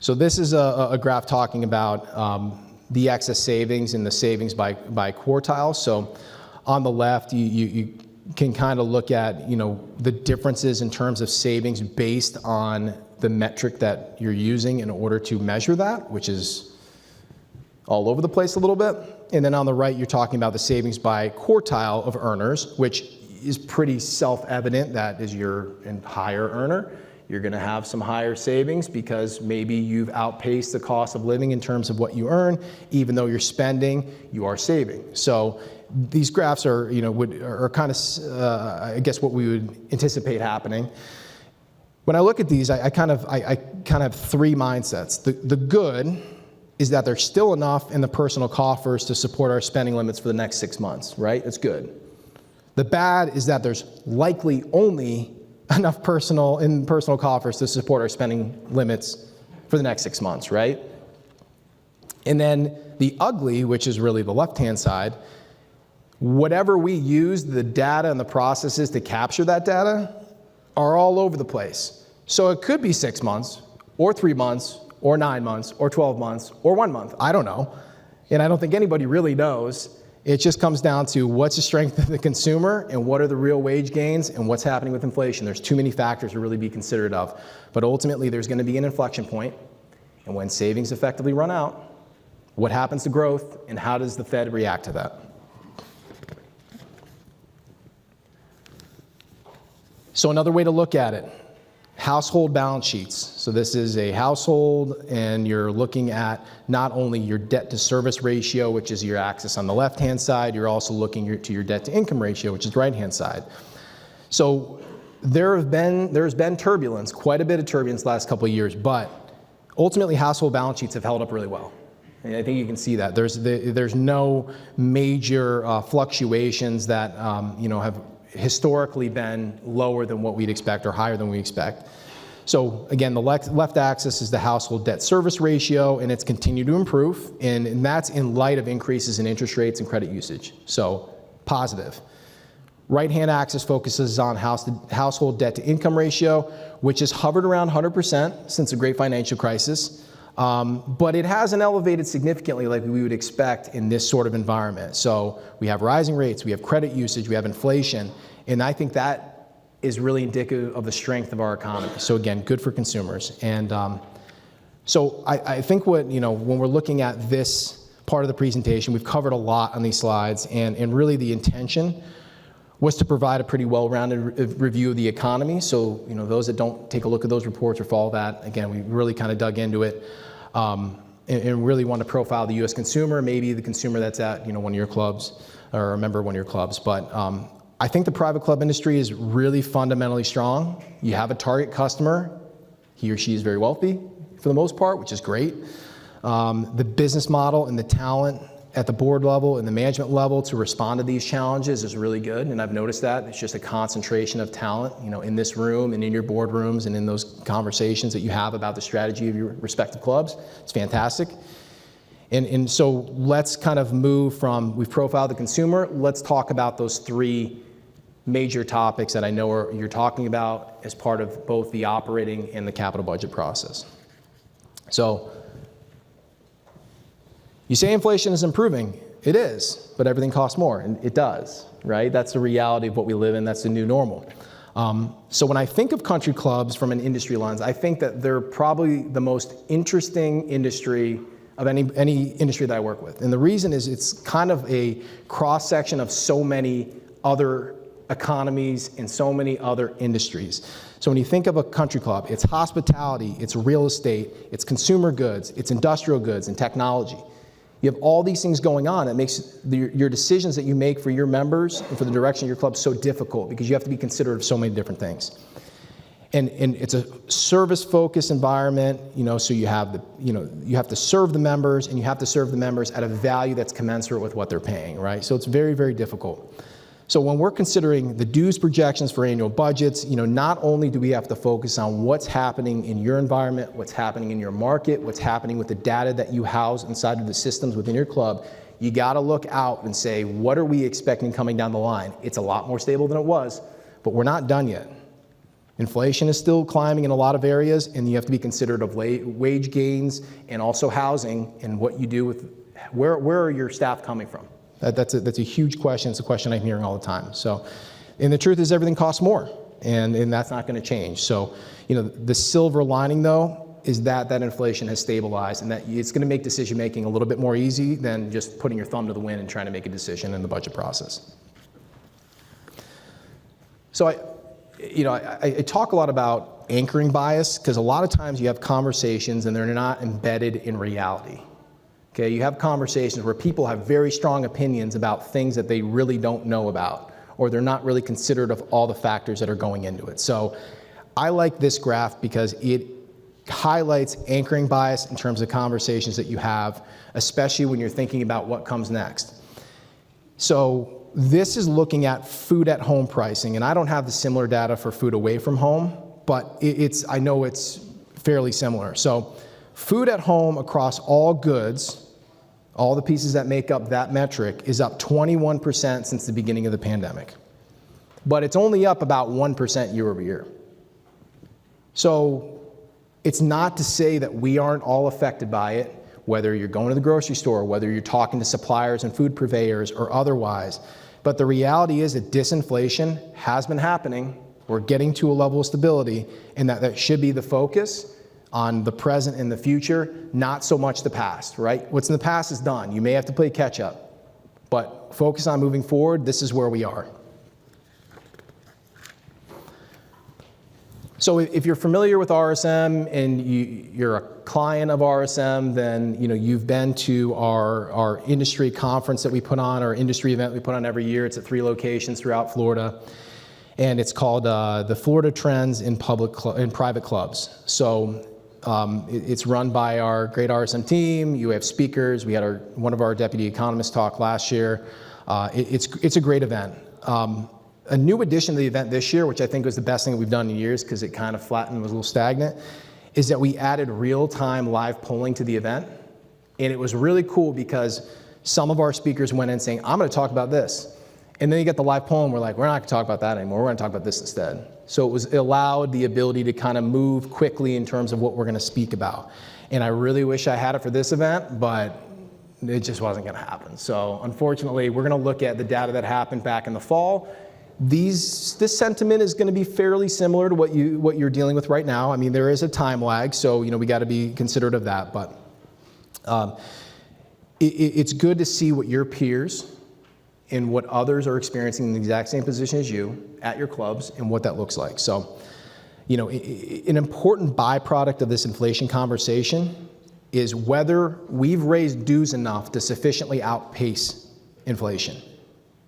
So this is a graph talking about the excess savings and the savings by quartile. So on the left, you can kind of look at the differences in terms of savings based on the metric that you're using in order to measure that, which is all over the place a little bit. And then on the right, you're talking about the savings by quartile of earners, which is pretty self-evident that as you're a higher earner, you're going to have some higher savings because maybe you've outpaced the cost of living in terms of what you earn. Even though you're spending, you are saving. So these graphs are, are kind of, I guess, what we would anticipate happening. When I look at these, I kind of have three mindsets. The good is that there's still enough in the personal coffers to support our spending limits for the next 6 months, right? That's good. The bad is that there's likely only enough personal coffers to support our spending limits for the next 6 months, right? And then the ugly, which is really the left-hand side, whatever we use, the data and the processes to capture that data are all over the place. So it could be 6 months, or 3 months, or 9 months, or 12 months, or 1 month. I don't know. And I don't think anybody really knows. It just comes down to what's the strength of the consumer and what are the real wage gains and what's happening with inflation. There's too many factors to really be considerate of. But ultimately, there's going to be an inflection point. And when savings effectively run out, what happens to growth and how does the Fed react to that? So another way to look at it, household balance sheets. So this is a household, and you're looking at not only your debt to service ratio, which is your axis on the left-hand side, you're also looking to your debt to income ratio, which is the right-hand side. So there's been turbulence, quite a bit of turbulence the last couple of years, but ultimately household balance sheets have held up really well. And I think you can see that. There's no major fluctuations that have historically been lower than what we'd expect or higher than we expect. So again, the left axis is the household debt service ratio, and it's continued to improve, and that's in light of increases in interest rates and credit usage. So positive. Right-hand axis focuses on household debt to income ratio, which has hovered around 100% since the great financial crisis. But it hasn't elevated significantly like we would expect in this sort of environment. So we have rising rates, we have credit usage, we have inflation, and I think that is really indicative of the strength of our economy. So again, good for consumers. And so I think when we're looking at this part of the presentation, we've covered a lot on these slides, and really the intention was to provide a pretty well-rounded review of the economy. So, those that don't take a look at those reports or follow that, again, we really kind of dug into it and really want to profile the U.S. consumer, maybe the consumer that's at, one of your clubs or a member of one of your clubs. But I think the private club industry is really fundamentally strong. You have a target customer. He or she is very wealthy for the most part, which is great. The business model and the talent at the board level and the management level to respond to these challenges is really good, and I've noticed that. It's just a concentration of talent, in this room and in your boardrooms and in those conversations that you have about the strategy of your respective clubs. It's fantastic. And so let's kind of move from, we've profiled the consumer, let's talk about those three major topics that I know you're talking about as part of both the operating and the capital budget process. So, you say inflation is improving. It is, but everything costs more, and it does, right? That's the reality of what we live in. That's the new normal. So when I think of country clubs from an industry lens, I think that they're probably the most interesting industry of any industry that I work with. And the reason is it's kind of a cross-section of so many other economies and so many other industries. So when you think of a country club, it's hospitality, it's real estate, it's consumer goods, it's industrial goods and technology. You have all these things going on that makes your decisions that you make for your members and for the direction of your club so difficult because you have to be considerate of so many different things. And it's a service-focused environment, so you have you have to serve the members and you have to serve the members at a value that's commensurate with what they're paying, right? So it's very, very difficult. So when we're considering the dues projections for annual budgets, not only do we have to focus on what's happening in your environment, what's happening in your market, what's happening with the data that you house inside of the systems within your club, you got to look out and say, what are we expecting coming down the line? It's a lot more stable than it was, but we're not done yet. Inflation is still climbing in a lot of areas, and you have to be considerate of wage gains and also housing and what you do with, where are your staff coming from? That's a huge question. It's a question I'm hearing all the time. So, and the truth is everything costs more, and that's not going to change. So, the silver lining though is that inflation has stabilized and that it's going to make decision making a little bit more easy than just putting your thumb to the wind and trying to make a decision in the budget process. So I talk a lot about anchoring bias because a lot of times you have conversations and they're not embedded in reality. Okay, you have conversations where people have very strong opinions about things that they really don't know about, or they're not really considerate of all the factors that are going into it. So I like this graph because it highlights anchoring bias in terms of conversations that you have, especially when you're thinking about what comes next. So this is looking at food at home pricing, and I don't have the similar data for food away from home, but I know it's fairly similar. So food at home across all goods, all the pieces that make up that metric, is up 21% since the beginning of the pandemic. But it's only up about 1% year over year. So it's not to say that we aren't all affected by it, whether you're going to the grocery store, whether you're talking to suppliers and food purveyors or otherwise. But the reality is that disinflation has been happening. We're getting to a level of stability, and that should be the focus on the present and the future, not so much the past, right? What's in the past is done. You may have to play catch up, but focus on moving forward. This is where we are. So if you're familiar with RSM and you're a client of RSM, then you've been to our industry conference that we put on, our industry event we put on every year. It's at 3 locations throughout Florida, and it's called the Florida Trends in Private Clubs. So it's run by our great RSM team. You have speakers. We had one of our deputy economists talk last year. It's a great event. A new addition to the event this year, which I think was the best thing that we've done in years because it kind of flattened and was a little stagnant, is that we added real-time live polling to the event. And it was really cool because some of our speakers went in saying, I'm going to talk about this. And then you get the live poll and we're like, we're not going to talk about that anymore. We're going to talk about this instead. So it allowed the ability to kind of move quickly in terms of what we're going to speak about. And I really wish I had it for this event, but it just wasn't going to happen. So unfortunately, we're going to look at the data that happened back in the fall. This sentiment is going to be fairly similar to what you're dealing with right now. I mean, there is a time lag, so we got to be considerate of that. But it's good to see what your peers and what others are experiencing in the exact same position as you at your clubs and what that looks like. So, an important byproduct of this inflation conversation is whether we've raised dues enough to sufficiently outpace inflation,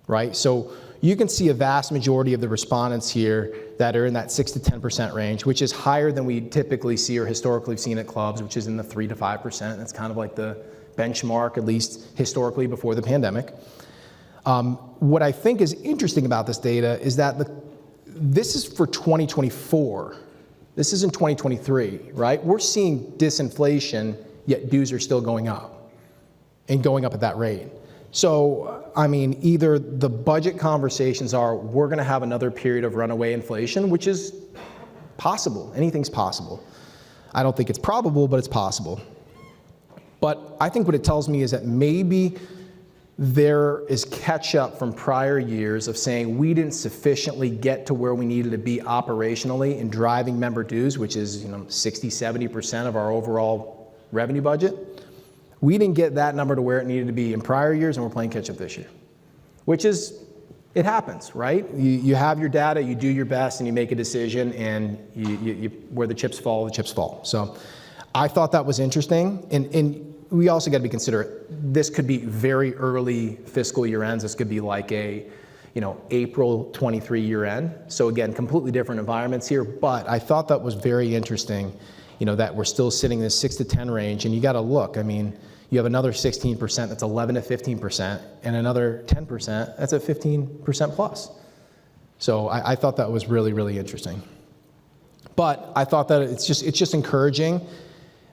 right? So you can see a vast majority of the respondents here that are in that 6 to 10% range, which is higher than we typically see or historically seen at clubs, which is in the 3 to 5%. That's kind of like the benchmark, at least historically before the pandemic. What I think is interesting about this data is that this is for 2024. This isn't 2023, right? We're seeing disinflation, yet dues are still going up and going up at that rate. So, I mean, either the budget conversations are, we're gonna have another period of runaway inflation, which is possible. Anything's possible. I don't think it's probable, but it's possible. But I think what it tells me is that maybe there is catch up from prior years of saying we didn't sufficiently get to where we needed to be operationally in driving member dues, which is 60, 70% of our overall revenue budget. We didn't get that number to where it needed to be in prior years, and we're playing catch up this year, which is, it happens, right? You have your data, you do your best, and you make a decision, and where the chips fall, the chips fall. So I thought that was interesting, and we also got to be considerate. This could be very early fiscal year ends. This could be like a, April 23 year end. So again, completely different environments here. But I thought that was very interesting, that we're still sitting in this 6 to 10 range. And you got to look. I mean, you have another 16% that's 11 to 15%, and another 10% that's at 15% plus. So I thought that was really, really interesting. But I thought that it's just encouraging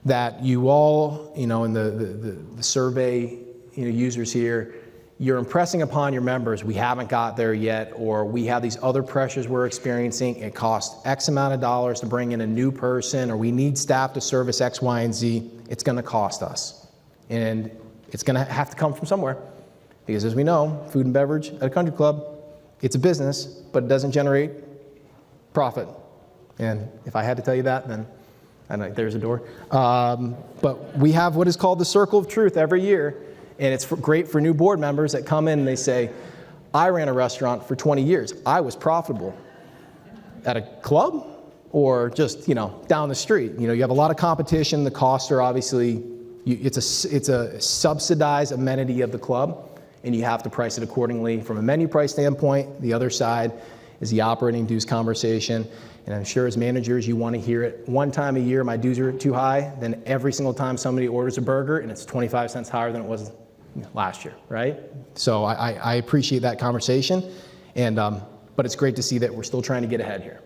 that you all, in the survey, users here, you're impressing upon your members, we haven't got there yet, or we have these other pressures we're experiencing. It costs X amount of dollars to bring in a new person, or we need staff to service X, Y, and Z. It's gonna cost us. And it's gonna have to come from somewhere. Because as we know, food and beverage at a country club, it's a business, but it doesn't generate profit. And if I had to tell you that, then I know there's a door. But we have what is called the Circle of Truth every year, and it's great for new board members that come in and they say, I ran a restaurant for 20 years. I was profitable. At a club or just, down the street? You have a lot of competition. The costs are obviously, it's a subsidized amenity of the club, and you have to price it accordingly from a menu price standpoint. The other side is the operating dues conversation. And I'm sure as managers, you want to hear it one time a year, my dues are too high, then every single time somebody orders a burger and it's 25 cents higher than it was last year, right? So I appreciate that conversation, and but it's great to see that we're still trying to get ahead here.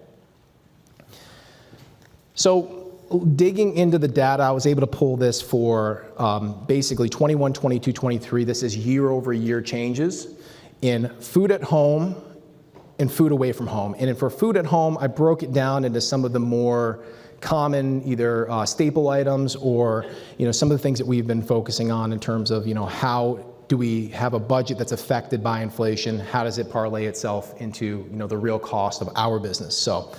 So digging into the data, I was able to pull this for basically 21, 22, 23. This is year over year changes in food at home and food away from home. And for food at home, I broke it down into some of the more common either staple items or some of the things that we've been focusing on in terms of how do we have a budget that's affected by inflation? How does it parlay itself into the real cost of our business? So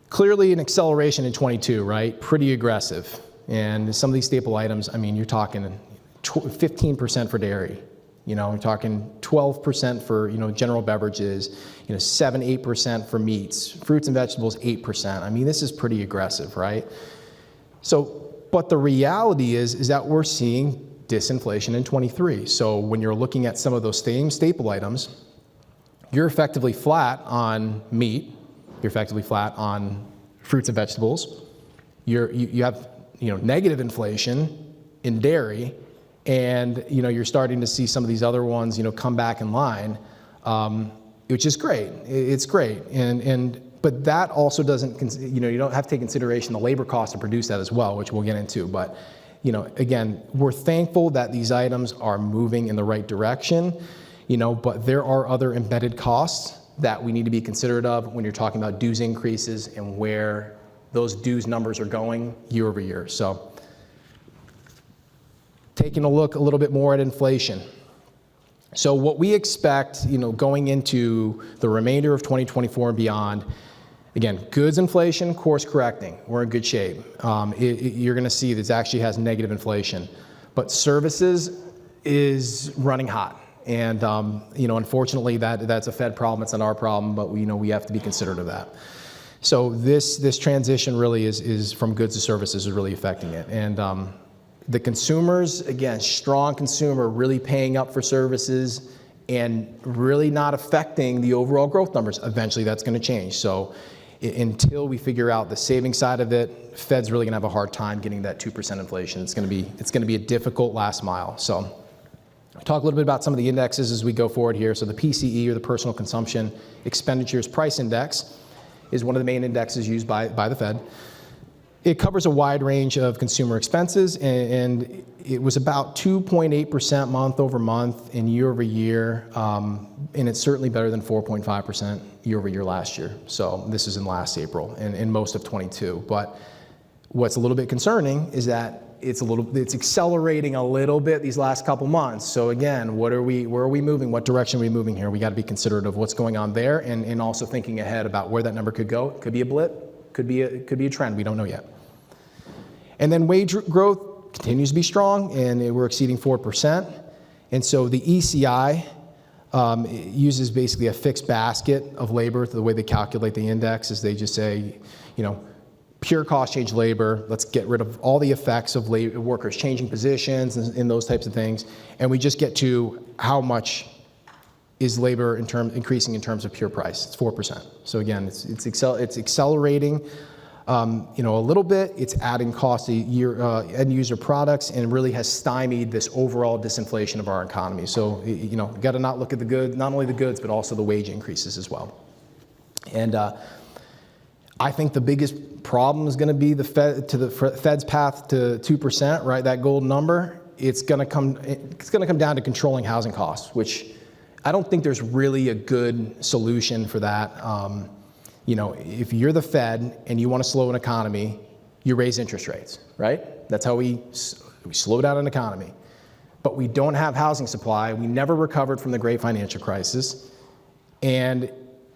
clearly an acceleration in 22, right? Pretty aggressive. And some of these staple items, I mean, you're talking 15% for dairy. We're talking 12% for, general beverages, 7, 8% for meats, fruits and vegetables, 8%. I mean, this is pretty aggressive, right? So, but the reality is that we're seeing disinflation in 23. So when you're looking at some of those same staple items, you're effectively flat on meat, you're effectively flat on fruits and vegetables, you have, negative inflation in dairy, and you're starting to see some of these other ones come back in line, which is great. It's great, but that also doesn't you don't have to take consideration the labor cost to produce that as well, which we'll get into. But again, we're thankful that these items are moving in the right direction, but there are other embedded costs that we need to be considerate of when you're talking about dues increases and where those dues numbers are going year over year. So, taking a look a little bit more at inflation. So what we expect, going into the remainder of 2024 and beyond, again, goods inflation, course correcting, we're in good shape. You're gonna see this actually has negative inflation, but services is running hot. And unfortunately that's a Fed problem, it's not our problem, but we have to be considerate of that. So this transition really is from goods to services is really affecting it. And the consumers, again, strong consumer, really paying up for services and really not affecting the overall growth numbers. Eventually that's going to change. So until we figure out the savings side of it, Fed's really going to have a hard time getting that 2% inflation. It's going to be a difficult last mile. So I'll talk a little bit about some of the indexes as we go forward here. So the PCE, or the Personal Consumption Expenditures Price Index, is one of the main indexes used by the Fed. It covers a wide range of consumer expenses, and it was about 2.8% month over month and year over year, and it's certainly better than 4.5% year over year last year. So this is in last April and in most of 22. But what's a little bit concerning is that it's accelerating a little bit these last couple months. So again, where are we moving? What direction are we moving here? We got to be considerate of what's going on there, and also thinking ahead about where that number could go. It could be a blip, could be a trend. We don't know yet. And then wage growth continues to be strong, and we're exceeding 4%. And so the ECI uses basically a fixed basket of labor. The way they calculate the index is they just say, pure cost change labor, let's get rid of all the effects of workers changing positions and those types of things, and we just get to how much is labor increasing in terms of pure price. It's 4%. So again, it's accelerating a little bit. It's adding cost to end user products, and really has stymied this overall disinflation of our economy. So got to not look at the good, not only the goods, but also the wage increases as well. And I think the biggest problem is going to be the Fed's path to 2%, right? That gold number. It's going to come down to controlling housing costs, which I don't think there's really a good solution for that. If you're the Fed and you want to slow an economy, you raise interest rates, right? That's how we slow down an economy. But we don't have housing supply. We never recovered from the great financial crisis. And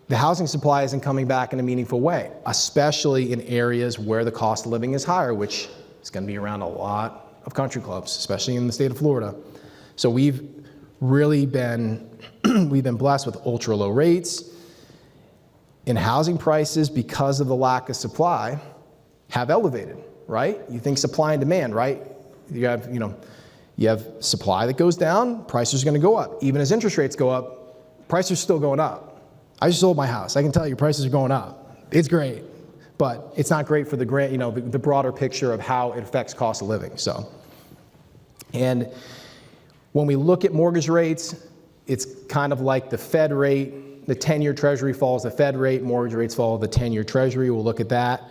the housing supply isn't coming back in a meaningful way, especially in areas where the cost of living is higher, which is going to be around a lot of country clubs, especially in the state of Florida. So we've really been blessed with ultra low rates. And housing prices, because of the lack of supply, have elevated, right? You think supply and demand, right? You have supply that goes down, prices are going to go up. Even as interest rates go up, prices are still going up. I just sold my house. I can tell you prices are going up. It's great, but it's not great for the broader picture of how it affects cost of living. So, and when we look at mortgage rates, it's kind of like the Fed rate. The 10-year Treasury follows the Fed rate, mortgage rates follow the 10-year Treasury. We'll look at that.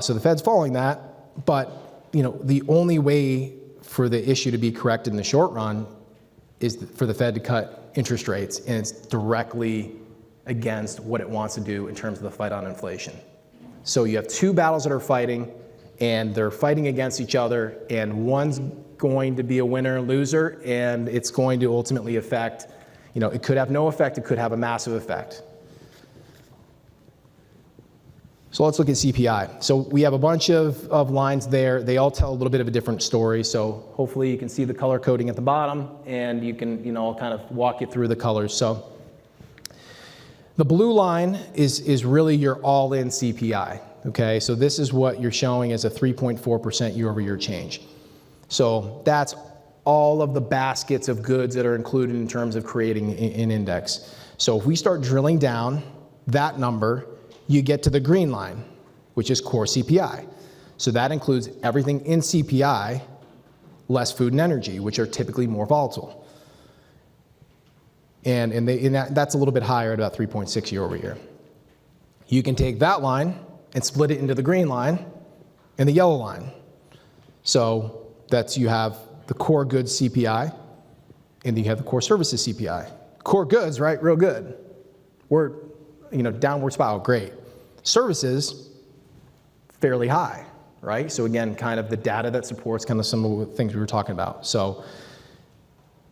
So the Fed's following that, but the only way for the issue to be corrected in the short run is for the Fed to cut interest rates, and it's directly against what it wants to do in terms of the fight on inflation. So you have two battles that are fighting, and they're fighting against each other, and one's going to be a winner and loser, and it's going to ultimately affect. It could have no effect, it could have a massive effect. So let's look at CPI. So we have a bunch of lines there. They all tell a little bit of a different story. So hopefully you can see the color coding at the bottom, and you can, I'll kind of walk you through the colors. So the blue line is really your all-in CPI, okay? So this is what you're showing as a 3.4% year-over-year change. So that's all of the baskets of goods that are included in terms of creating an index. So if we start drilling down that number, you get to the green line, which is core CPI. So that includes everything in CPI, less food and energy, which are typically more volatile. And that's a little bit higher at about 3.6 year over year. You can take that line and split it into the green line and the yellow line. So you have the core goods CPI, and then you have the core services CPI. Core goods, right, real good. We're, downward spiral, great. Services, fairly high, right? So again, kind of the data that supports kind of some of the things we were talking about. So,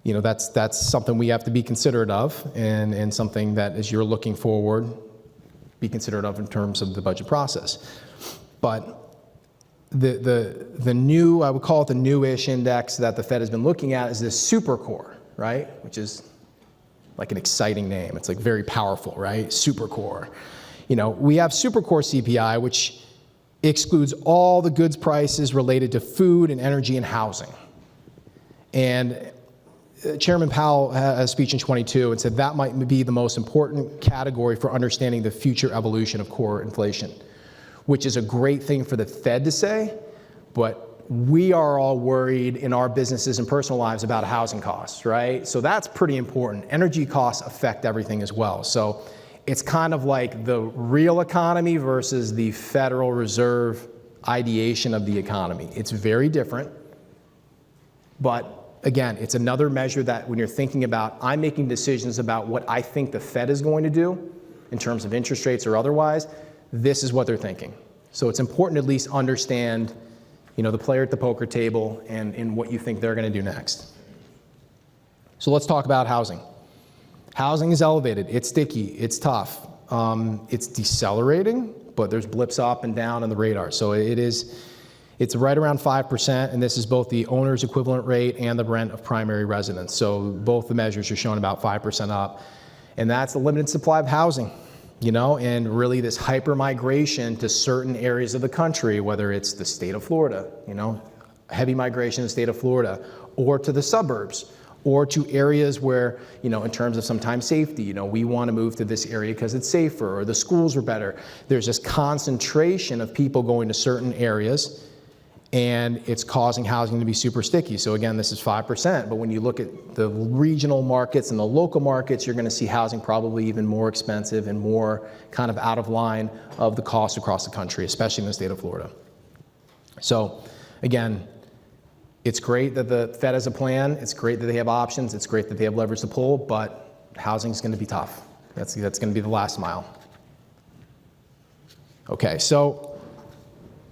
that's something we have to be considerate of, and something that as you're looking forward, be considerate of in terms of the budget process. But the new, I would call it the newish index that the Fed has been looking at, is this super core, right? Which is like an exciting name. It's like very powerful, right? Super core. We have super core CPI, which excludes all the goods prices related to food and energy and housing. And Chairman Powell had a speech in 22 and said that might be the most important category for understanding the future evolution of core inflation, which is a great thing for the Fed to say, but we are all worried in our businesses and personal lives about housing costs, right? So that's pretty important. Energy costs affect everything as well. So it's kind of like the real economy versus the Federal Reserve ideation of the economy. It's very different, but again, it's another measure that when you're thinking about, I'm making decisions about what I think the Fed is going to do in terms of interest rates or otherwise, this is what they're thinking. So it's important to at least understand, you know, the player at the poker table and what you think they're going to do next. So let's talk about housing. Housing is elevated, it's sticky, it's tough. It's decelerating, but there's blips up and down on the radar. So it's right around 5%, and this is both the owner's equivalent rate and the rent of primary residence. So both the measures are showing about 5% up. And that's the limited supply of housing, you know, and really this hyper migration to certain areas of the country, whether it's the state of Florida, you know, heavy migration in the state of Florida, or to the suburbs, or to areas where, you know, in terms of sometimes safety, you know, we want to move to this area because it's safer or the schools are better. There's this concentration of people going to certain areas, and it's causing housing to be super sticky. So again, this is 5%, but when you look at the regional markets and the local markets, you're going to see housing probably even more expensive and more kind of out of line of the costs across the country, especially in the state of Florida. So again, it's great that the Fed has a plan. It's great that they have options. It's great that they have leverage to pull, but housing is going to be tough. That's going to be the last mile. Okay, so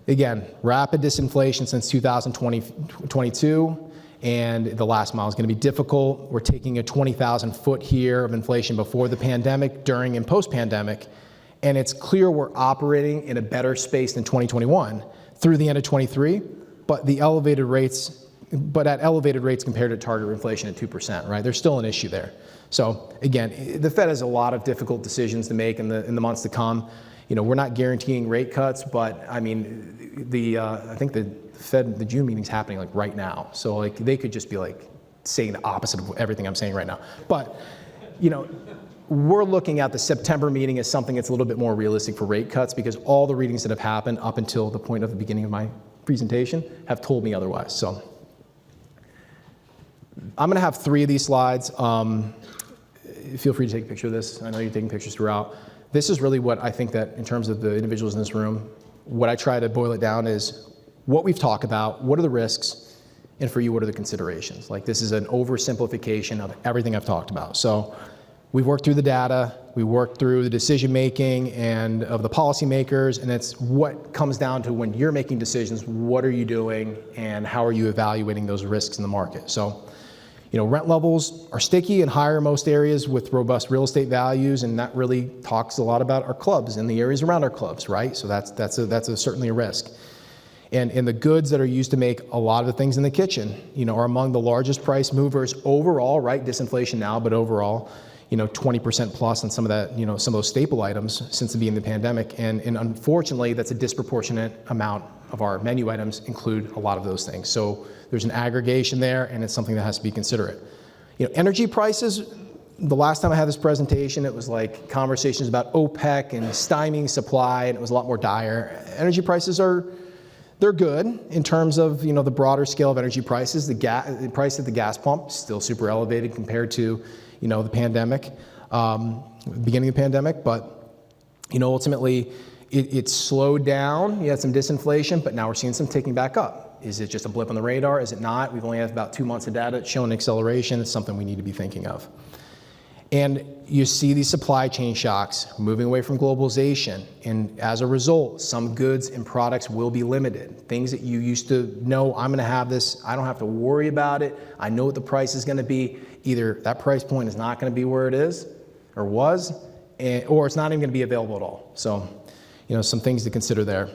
again, rapid disinflation since 2022, and the last mile is going to be difficult. We're taking a 20,000 foot here of inflation before the pandemic, during and post-pandemic, and it's clear we're operating in a better space than 2021 through the end of 23, but at elevated rates compared to target inflation at 2%, right? There's still an issue there. So again, the Fed has a lot of difficult decisions to make in the months to come. You know, we're not guaranteeing rate cuts, but I mean, I think the Fed, the June meeting's happening like right now. So like they could just be like saying the opposite of everything I'm saying right now. But, you know, we're looking at the September meeting as something that's a little bit more realistic for rate cuts because all the readings that have happened up until the point of the beginning of my presentation have told me otherwise. So I'm going to have 3 of these slides. Feel free to take a picture of this. I know you're taking pictures throughout. This is really what I think that in terms of the individuals in this room, what I try to boil it down is what we've talked about, what are the risks, and for you, what are the considerations? Like this is an oversimplification of everything I've talked about. So we've worked through the data, we worked through the decision making and of the policymakers, and it's what comes down to when you're making decisions, what are you doing and how are you evaluating those risks in the market? So, you know, rent levels are sticky and higher in most areas with robust real estate values, and that really talks a lot about our clubs and the areas around our clubs, right? So that's certainly a risk. And the goods that are used to make a lot of the things in the kitchen, you know, are among the largest price movers overall, right? Disinflation now, but overall, you know, 20% plus on some of that, you know, some of those staple items since the beginning of the pandemic. And unfortunately, that's a disproportionate amount of our menu items include a lot of those things. So there's an aggregation there, and it's something that has to be considerate. You know, energy prices, the last time I had this presentation, it was like conversations about OPEC and stymieing supply, and it was a lot more dire. Energy prices they're good in terms of, you know, the broader scale of energy prices. The price at the gas pump is still super elevated compared to, you know, the pandemic, beginning of the pandemic, but, you know, ultimately it slowed down. You had some disinflation, but now we're seeing some ticking back up. Is it just a blip on the radar? Is it not? We've only had about 2 months of data showing acceleration. It's something we need to be thinking of. And you see these supply chain shocks moving away from globalization. And as a result, some goods and products will be limited. Things that you used to know, I'm going to have this, I don't have to worry about it. I know what the price is going to be. Either that price point is not going to be where it is or was, or it's not even going to be available at all. So, you know, some things to consider there.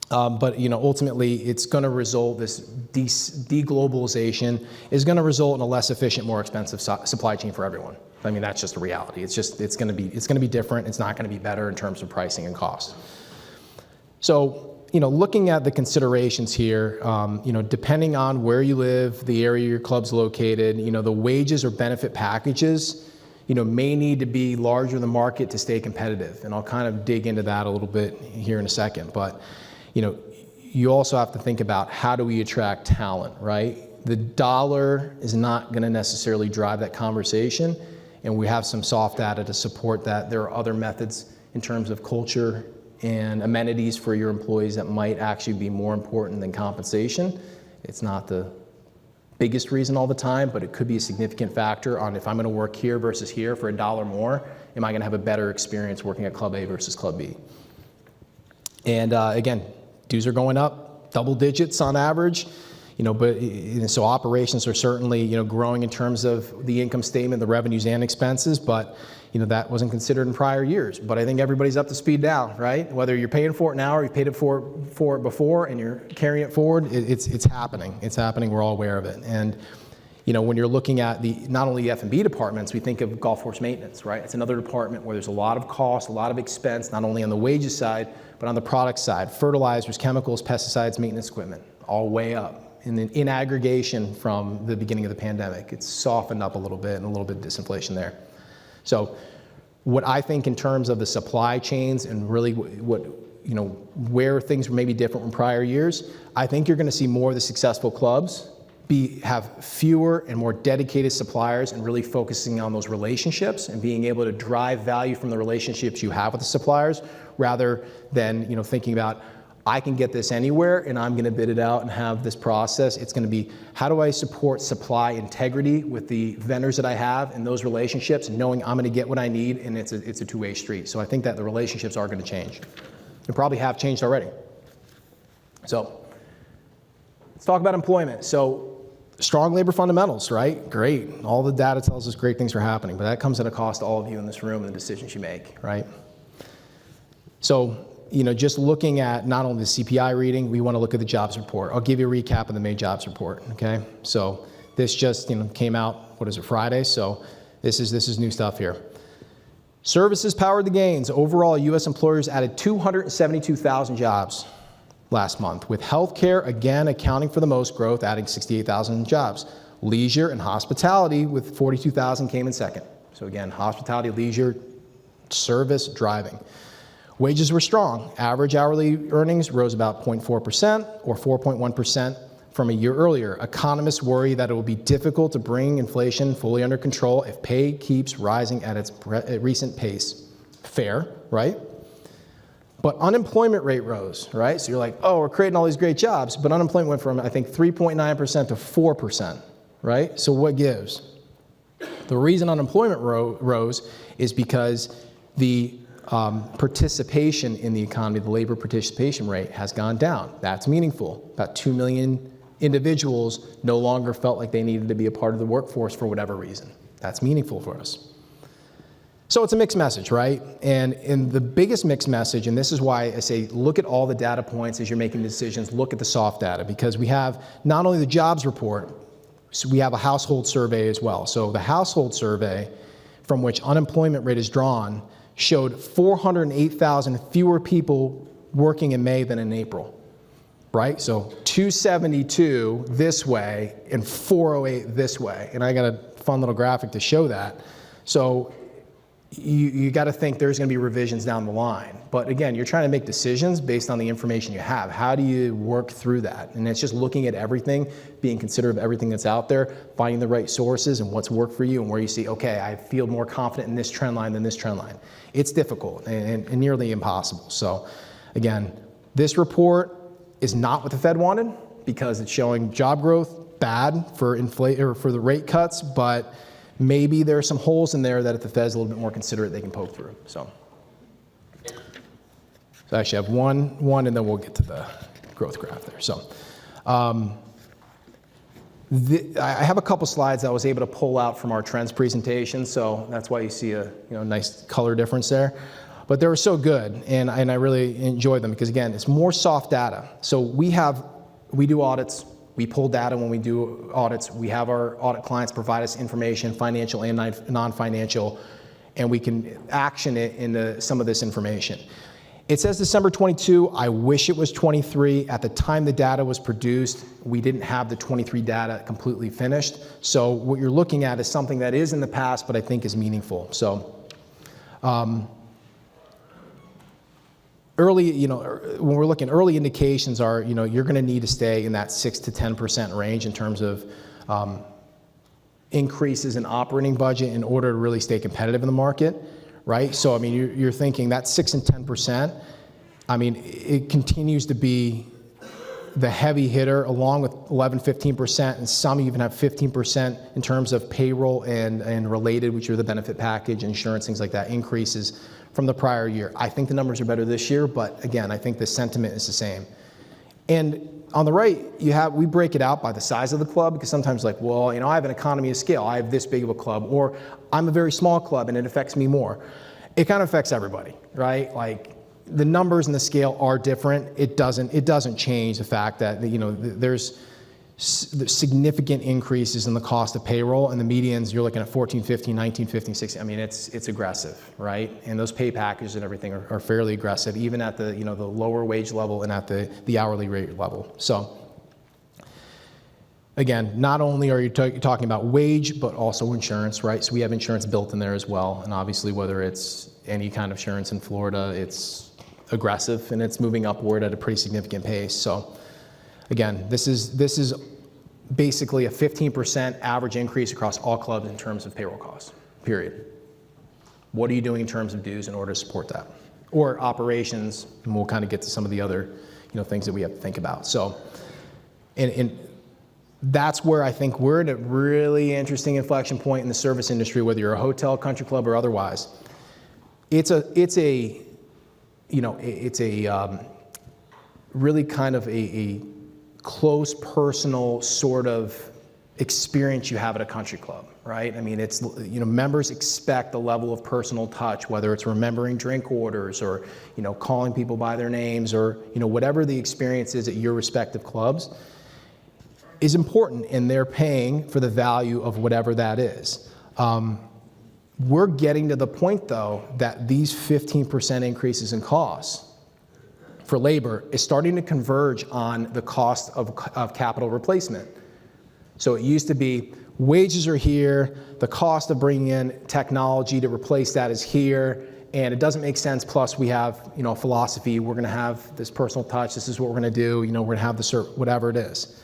But, you know, ultimately, it's going to result, this deglobalization is going to result in a less efficient, more expensive supply chain for everyone. I mean, that's just a reality. It's going to be different. It's not going to be better in terms of pricing and cost. So looking at the considerations here, depending on where you live, the area your club's located, the wages or benefit packages, may need to be larger than the market to stay competitive. And I'll kind of dig into that a little bit here in a second. But, you also have to think about how do we attract talent, right? The dollar is not going to necessarily drive that conversation, and we have some soft data to support that. There are other methods in terms of culture and amenities for your employees that might actually be more important than compensation. It's not the biggest reason all the time, but it could be a significant factor on if I'm going to work here versus here for $1 more, am I going to have a better experience working at Club A versus Club B? And again, dues are going up, double digits on average, so operations are certainly, growing in terms of the income statement, the revenues and expenses, but that wasn't considered in prior years. But I think everybody's up to speed now, right? Whether you're paying for it now or you paid it for it before and you're carrying it forward, it's happening. It's happening. We're all aware of it. And when you're looking at not only the F&B departments, we think of golf course maintenance, right? It's another department where there's a lot of cost, a lot of expense, not only on the wages side, but on the product side. Fertilizers, chemicals, pesticides, maintenance equipment, all way up. And then in aggregation from the beginning of the pandemic, it's softened up a little bit and a little bit of disinflation there. So what I think in terms of the supply chains and really where things may be different from prior years, I think you're going to see more of the successful clubs have fewer and more dedicated suppliers and really focusing on those relationships and being able to drive value from the relationships you have with the suppliers rather than thinking about I can get this anywhere and I'm going to bid it out and have this process. It's going to be how do I support supply integrity with the vendors that I have and those relationships and knowing I'm going to get what I need, and it's a two-way street. So I think that the relationships are going to change and probably have changed already. So let's talk about employment. So strong labor fundamentals, right? Great. All the data tells us great things are happening, but that comes at a cost to all of you in this room and the decisions you make, right? So just looking at not only the CPI reading, we want to look at the jobs report. I'll give you a recap of the May jobs report, okay? So this just came out, Friday? So this is new stuff here. Services powered the gains. Overall, U.S. employers added 272,000 jobs last month, with healthcare again accounting for the most growth, adding 68,000 jobs. Leisure and hospitality with 42,000 came in second. So again, hospitality, leisure, service, driving. Wages were strong. Average hourly earnings rose about 0.4% or 4.1% from a year earlier. Economists worry that it will be difficult to bring inflation fully under control if pay keeps rising at its recent pace. Fair, right? But unemployment rate rose, right? So you're like, oh, we're creating all these great jobs, but unemployment went from, I think, 3.9% to 4%, right? So what gives? The reason unemployment rose is because the participation in the economy, the labor participation rate has gone down. That's meaningful. About 2 million individuals no longer felt like they needed to be a part of the workforce for whatever reason. That's meaningful for us. So it's a mixed message, right? And in the biggest mixed message, and this is why I say look at all the data points as you're making decisions, look at the soft data, because we have not only the jobs report, so we have a household survey as well. So the household survey from which unemployment rate is drawn showed 408,000 fewer people working in May than in April, right? So 272 this way and 408 this way. And I got a fun little graphic to show that. So you got to think there's going to be revisions down the line. But again, you're trying to make decisions based on the information you have. How do you work through that? And it's just looking at everything, being considerate of everything that's out there, finding the right sources and what's worked for you and where you see, okay, I feel more confident in this trend line than this trend line. It's difficult and nearly impossible. So again, this report is not what the Fed wanted because it's showing job growth bad for for the rate cuts, but maybe there are some holes in there that if the Fed's a little bit more considerate, they can poke through. So I actually have one, and then we'll get to the growth graph there. So I have a couple slides I was able to pull out from our trends presentation, so that's why you see a nice color difference there. But they were so good, and I really enjoyed them because, again, it's more soft data. So we do audits. We pull data when we do audits. We have our audit clients provide us information, financial and non-financial, and we can action it into some of this information. It says December 22. I wish it was 23. At the time the data was produced, we didn't have the 23 data completely finished. So what you're looking at is something that is in the past, but I think is meaningful. So early, when we're looking, early indications are, you're going to need to stay in that 6 to 10% range in terms of increases in operating budget in order to really stay competitive in the market. Right? So, I mean, you're thinking that 6 and 10%, I mean, it continues to be the heavy hitter along with 11, 15%, and some even have 15% in terms of payroll and related, which are the benefit package, insurance, things like that, increases from the prior year. I think the numbers are better this year, but again, I think the sentiment is the same. And on the right, we break it out by the size of the club, because sometimes like, well, I have an economy of scale. I have this big of a club, or I'm a very small club and it affects me more. It kind of affects everybody, right? Like the numbers and the scale are different. It doesn't change the fact that, there's significant increases in the cost of payroll, and the medians, you're looking at 14, 15, 19, 15, 16. I mean, it's aggressive, right? And those pay packages and everything are fairly aggressive, even at the, the lower wage level and at the hourly rate level. So again, not only are you talking about wage, but also insurance, right? So we have insurance built in there as well. And obviously, whether it's any kind of insurance in Florida, it's aggressive and it's moving upward at a pretty significant pace. So again, this is basically a 15% average increase across all clubs in terms of payroll costs, period. What are you doing in terms of dues in order to support that? Or operations, and we'll kind of get to some of the other things that we have to think about. So, and that's where I think we're at a really interesting inflection point in the service industry, whether you're a hotel, country club, or otherwise. It's a really kind of a close, personal sort of experience you have at a country club, right? I mean, it's, members expect a level of personal touch, whether it's remembering drink orders or, calling people by their names or, whatever the experience is at your respective clubs is important, and they're paying for the value of whatever that is. We're getting to the point, though, that these 15% increases in costs for labor is starting to converge on the cost of capital replacement. So it used to be wages are here, the cost of bringing in technology to replace that is here, and it doesn't make sense. Plus we have, a philosophy, we're gonna have this personal touch, this is what we're gonna do, we're gonna have the whatever it is.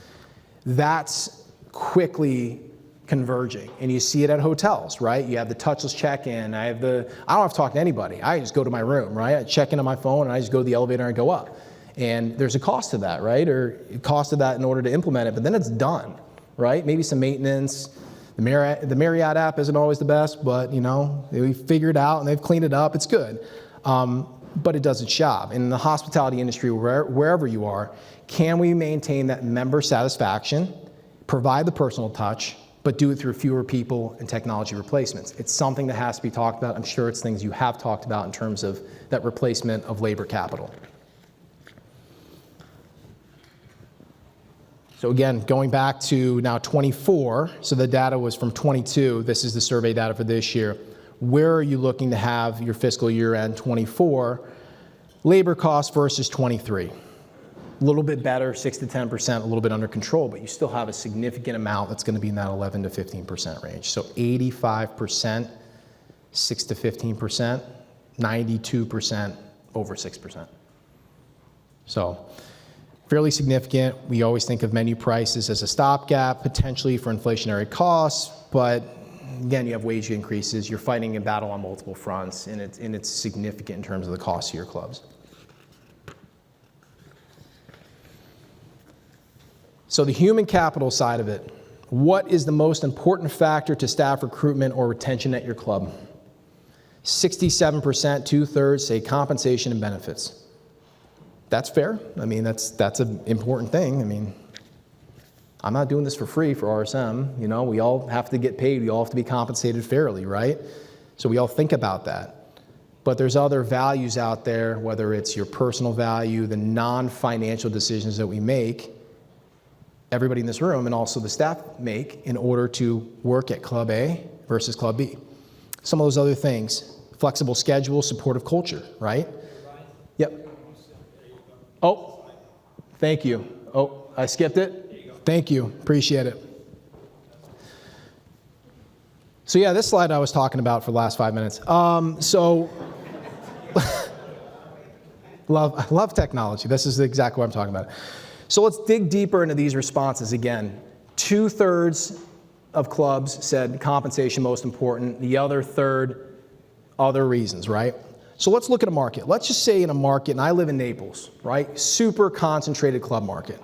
That's quickly converging, and you see it at hotels, right? You have the touchless check-in. I don't have to talk to anybody. I just go to my room, right? I check in on my phone and I just go to the elevator and go up. And there's a cost to that, right? Or a cost to that in order to implement it, but then it's done, right? Maybe some maintenance. The Marriott app isn't always the best, but we figured it out and they've cleaned it up. It's good, but it does its job. In the hospitality industry, wherever you are, can we maintain that member satisfaction, provide the personal touch, but do it through fewer people and technology replacements? It's something that has to be talked about. I'm sure it's things you have talked about in terms of that replacement of labor capital. So again, going back to now 24, so the data was from 22, this is the survey data for this year. Where are you looking to have your fiscal year end 24? Labor costs versus 23. A little bit better, 6 to 10%, a little bit under control, but you still have a significant amount that's going to be in that 11 to 15% range. So 85%, 6 to 15%, 92%, over 6%. So fairly significant. We always think of menu prices as a stopgap, potentially for inflationary costs, but again, you have wage increases. You're fighting a battle on multiple fronts, and it's significant in terms of the cost of your clubs. So the human capital side of it, what is the most important factor to staff recruitment or retention at your club? 67%, 2/3 say compensation and benefits. That's fair. I mean, that's an important thing. I mean, I'm not doing this for free for RSM. We all have to get paid. We all have to be compensated fairly, right? So we all think about that. But there's other values out there, whether it's your personal value, the non-financial decisions that we make, everybody in this room and also the staff make in order to work at Club A versus Club B. Some of those other things, flexible schedule, supportive culture, right? Yep. Oh, thank you. Oh, I skipped it? Thank you. Appreciate it. So yeah, this slide I was talking about for the last 5 minutes. Love technology. This is exactly what I'm talking about. So let's dig deeper into these responses again. 2/3 of clubs said compensation most important. The other third, other reasons, right? So let's look at a market. Let's just say in a market, and I live in Naples, right? Super concentrated club market.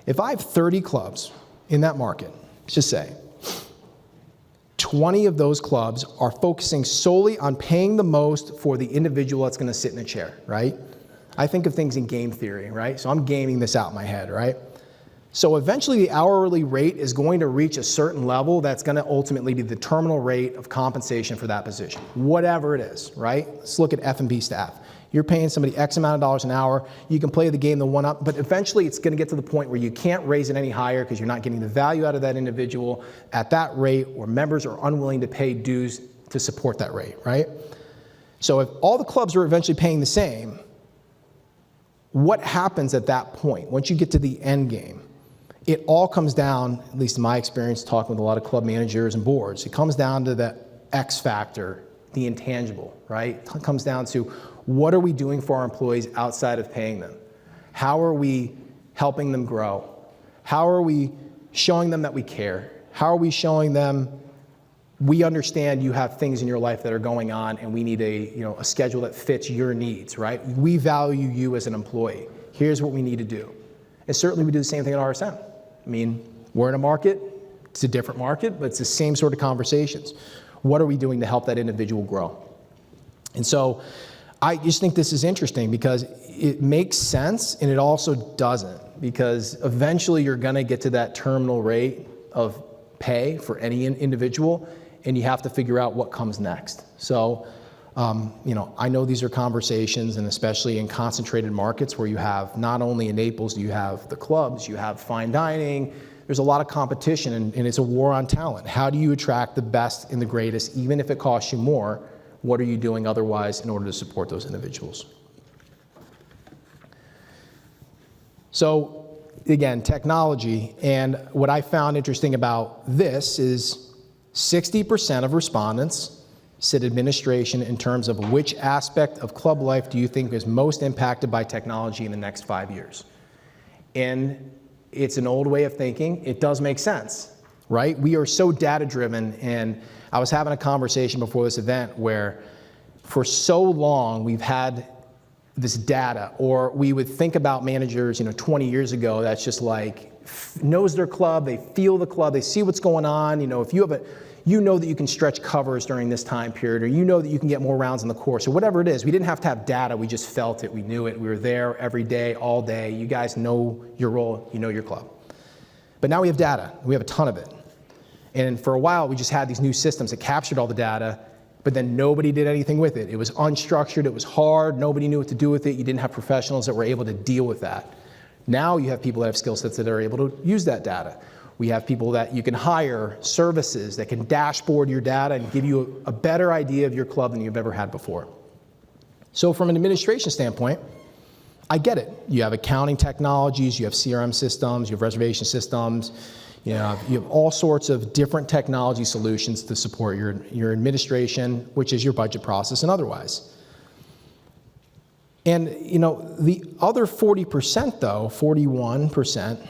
If I have 30 clubs in that market, let's just say, 20 of those clubs are focusing solely on paying the most for the individual that's going to sit in a chair, right? I think of things in game theory, right? So I'm gaming this out in my head, right? So eventually the hourly rate is going to reach a certain level that's going to ultimately be the terminal rate of compensation for that position, whatever it is, right? Let's look at F&B staff. You're paying somebody X amount of dollars an hour. You can play the game the one up, but eventually it's going to get to the point where you can't raise it any higher because you're not getting the value out of that individual at that rate, or members are unwilling to pay dues to support that rate, right? So if all the clubs are eventually paying the same, what happens at that point? Once you get to the end game, it all comes down, at least in my experience talking with a lot of club managers and boards, it comes down to the X factor, the intangible, right? It comes down to what are we doing for our employees outside of paying them? How are we helping them grow? How are we showing them that we care? How are we showing them we understand you have things in your life that are going on and we need a schedule that fits your needs, right? We value you as an employee. Here's what we need to do. And certainly we do the same thing at RSM. I mean, we're in a market, it's a different market, but it's the same sort of conversations. What are we doing to help that individual grow? And so I just think this is interesting because it makes sense and it also doesn't, because eventually you're gonna get to that terminal rate of pay for any individual and you have to figure out what comes next. So, I know these are conversations, and especially in concentrated markets where you have, not only in Naples, you have the clubs, you have fine dining, there's a lot of competition and it's a war on talent. How do you attract the best and the greatest, even if it costs you more? What are you doing otherwise in order to support those individuals? So again, technology, and what I found interesting about this is 60% of respondents said administration in terms of which aspect of club life do you think is most impacted by technology in the next 5 years. And it's an old way of thinking. It does make sense, right? We are so data driven, and I was having a conversation before this event where for so long we've had this data, or we would think about managers, 20 years ago, that's just like knows their club, they feel the club, they see what's going on. If you have you know that you can stretch covers during this time period, or you know that you can get more rounds in the course, or whatever it is. We didn't have to have data, we just felt it, we knew it, we were there every day, all day. You guys know your role, you know your club. But now we have data, we have a ton of it. And for a while, we just had these new systems that captured all the data, but then nobody did anything with it. It was unstructured, it was hard, nobody knew what to do with it, you didn't have professionals that were able to deal with that. Now you have people that have skill sets that are able to use that data. We have people that you can hire, services that can dashboard your data and give you a better idea of your club than you've ever had before. So from an administration standpoint, I get it. You have accounting technologies, you have CRM systems, you have reservation systems, you have all sorts of different technology solutions to support your administration, which is your budget process and otherwise. And the other 40% though, 41%,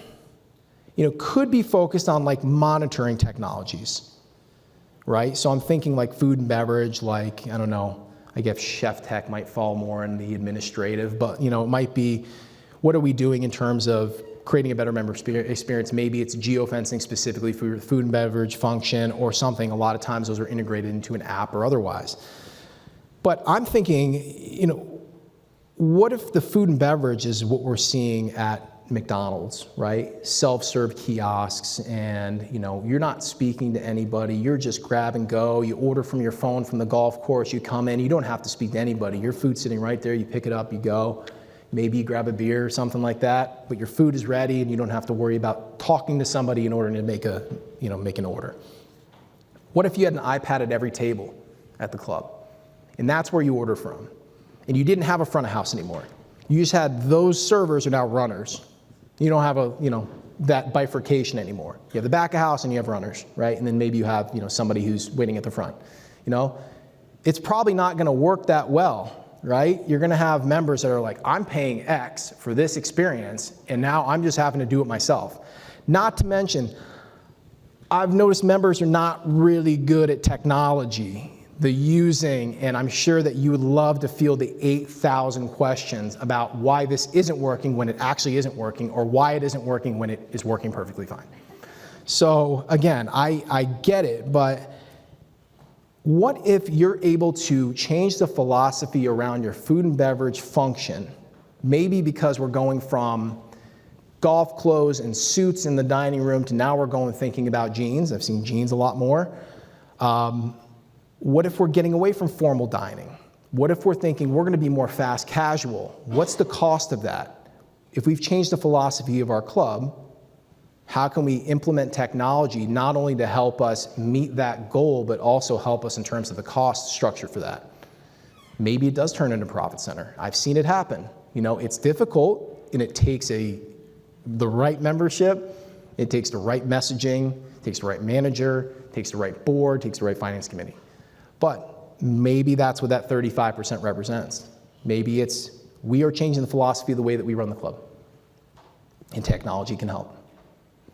could be focused on like monitoring technologies, right? So I'm thinking like food and beverage, like, I don't know, I guess chef tech might fall more in the administrative, but it might be, what are we doing in terms of creating a better member experience? Maybe it's geofencing specifically for food and beverage function or something. A lot of times those are integrated into an app or otherwise. But I'm thinking, what if the food and beverage is what we're seeing at McDonald's, right? Self-serve kiosks, and you're not speaking to anybody, you're just grab and go, you order from your phone from the golf course, you come in, you don't have to speak to anybody, your food's sitting right there, you pick it up, you go, maybe you grab a beer or something like that, but your food is ready and you don't have to worry about talking to somebody in order to make an order. What if you had an iPad at every table at the club, and that's where you order from? and you didn't have a front of house anymore. You just had those servers are now runners. You don't have that bifurcation anymore. You have the back of house and you have runners, right? And then maybe you have, somebody who's waiting at the front. It's probably not gonna work that well, right? You're gonna have members that are like, I'm paying X for this experience, and now I'm just having to do it myself. Not to mention, I've noticed members are not really good at technology, the using, and I'm sure that you would love to field the 8,000 questions about why this isn't working when it actually isn't working, or why it isn't working when it is working perfectly fine. So again, I get it, but what if you're able to change the philosophy around your food and beverage function, maybe because we're going from golf clothes and suits in the dining room to now we're going thinking about jeans. I've seen jeans a lot more. What if we're getting away from formal dining? What if we're thinking we're gonna be more fast casual? What's the cost of that? If we've changed the philosophy of our club, how can we implement technology not only to help us meet that goal, but also help us in terms of the cost structure for that? Maybe it does turn into a profit center. I've seen it happen. It's difficult, and it takes the right membership, it takes the right messaging, it takes the right manager, it takes the right board, it takes the right finance committee. But maybe that's what that 35% represents. Maybe it's, we are changing the philosophy of the way that we run the club, and technology can help.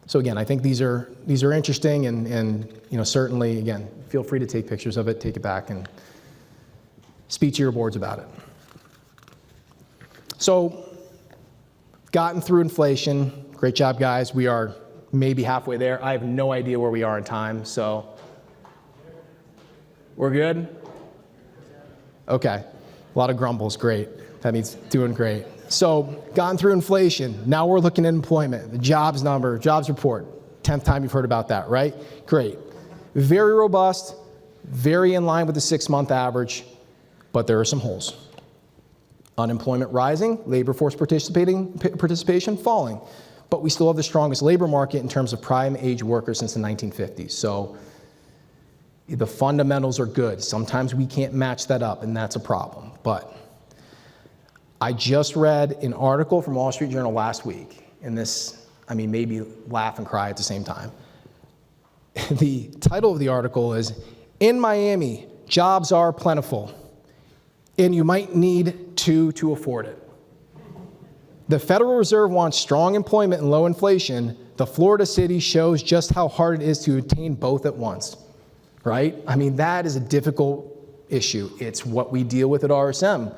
So again, I think these are interesting, and certainly, again, feel free to take pictures of it, take it back, and speak to your boards about it. So, gotten through inflation. Great job, guys. We are maybe halfway there. I have no idea where we are in time, so we're good? Okay. A lot of grumbles. Great. That means doing great. So, gotten through inflation. Now we're looking at employment, the jobs number, jobs report. 10th time you've heard about that, right? Great. Very robust, very in line with the 6-month average, but there are some holes. Unemployment rising, labor force participation falling. But we still have the strongest labor market in terms of prime age workers since the 1950s. So the fundamentals are good. Sometimes we can't match that up, and that's a problem. But I just read an article from Wall Street Journal last week, and this, made me laugh and cry at the same time. The title of the article is, "In Miami, Jobs Are Plentiful, and You Might Need Two to Afford It." The Federal Reserve wants strong employment and low inflation. The Florida city shows just how hard it is to attain both at once, right? That is a difficult issue. It's what we deal with at RSM.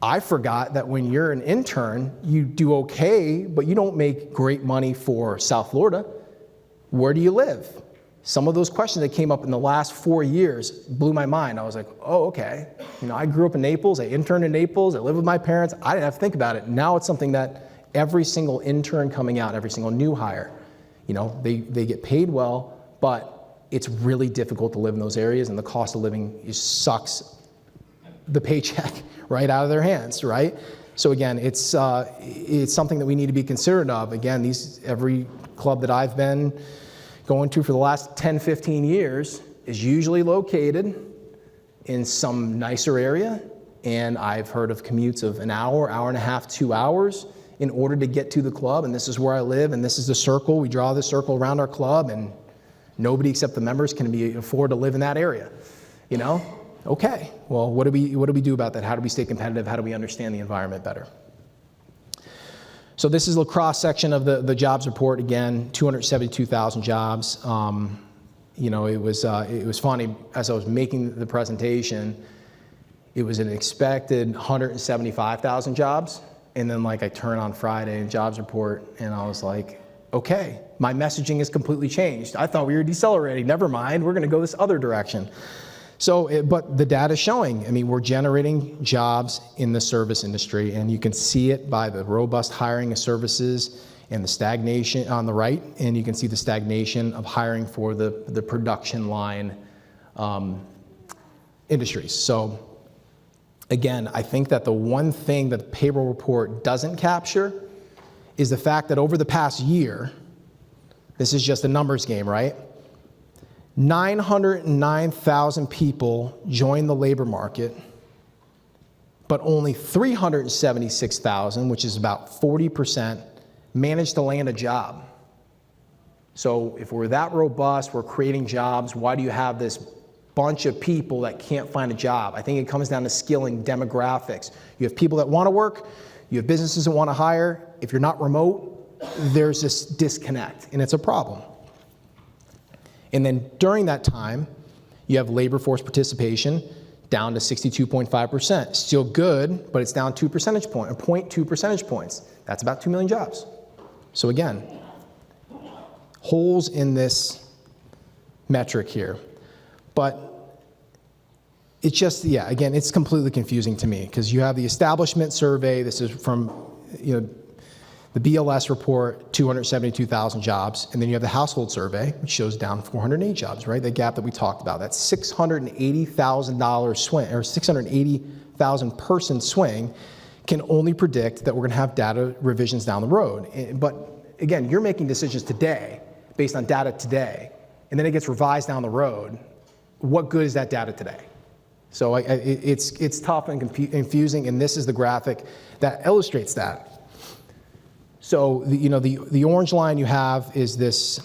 I forgot that when you're an intern, you do okay, but you don't make great money for South Florida. Where do you live? Some of those questions that came up in the last 4 years blew my mind. I was like, oh, okay. I grew up in Naples, I interned in Naples, I lived with my parents, I didn't have to think about it. Now it's something that every single intern coming out, every single new hire, they get paid well, but it's really difficult to live in those areas, and the cost of living just sucks the paycheck right out of their hands, right? So again, it's something that we need to be considerate of. Again, every club that I've been going to for the last 10, 15 years is usually located in some nicer area, and I've heard of commutes of an hour, hour and a half, 2 hours in order to get to the club, and this is where I live, and this is the circle. We draw the circle around our club, and nobody except the members can afford to live in that area, Okay, well, what do we do about that? How do we stay competitive? How do we understand the environment better? So this is a cross-section of the jobs report. Again, 272,000 jobs. It was funny, as I was making the presentation, it was an expected 175,000 jobs. And then I turn on Friday and jobs report, and I was like, okay, my messaging has completely changed. I thought we were decelerating. Never mind, we're gonna go this other direction. So, but the data is showing, we're generating jobs in the service industry, and you can see it by the robust hiring of services and the stagnation on the right, and you can see the stagnation of hiring for the production line industries. So again, I think that the one thing that the payroll report doesn't capture is the fact that over the past year, this is just a numbers game, right? 909,000 people joined the labor market, but only 376,000, which is about 40%, managed to land a job. So if we're that robust, we're creating jobs, why do you have this bunch of people that can't find a job? I think it comes down to skilling, demographics. You have people that want to work, you have businesses that want to hire. If you're not remote, there's this disconnect, and it's a problem. And then during that time, you have labor force participation down to 62.5%. Still good, but it's down 2 percentage points, 0.2 percentage points. That's about 2 million jobs. So again, holes in this metric here. But it's just, yeah, again, it's completely confusing to me because you have the establishment survey. This is from, the BLS report, 272,000 jobs. And then you have the household survey, which shows down 408 jobs, right? The gap that we talked about. That's $680,000 swing, or 680,000 person swing can only predict that we're going to have data revisions down the road. But again, you're making decisions today based on data today, and then it gets revised down the road. What good is that data today? So it's tough and confusing, and this is the graphic that illustrates that. So the orange line you have is this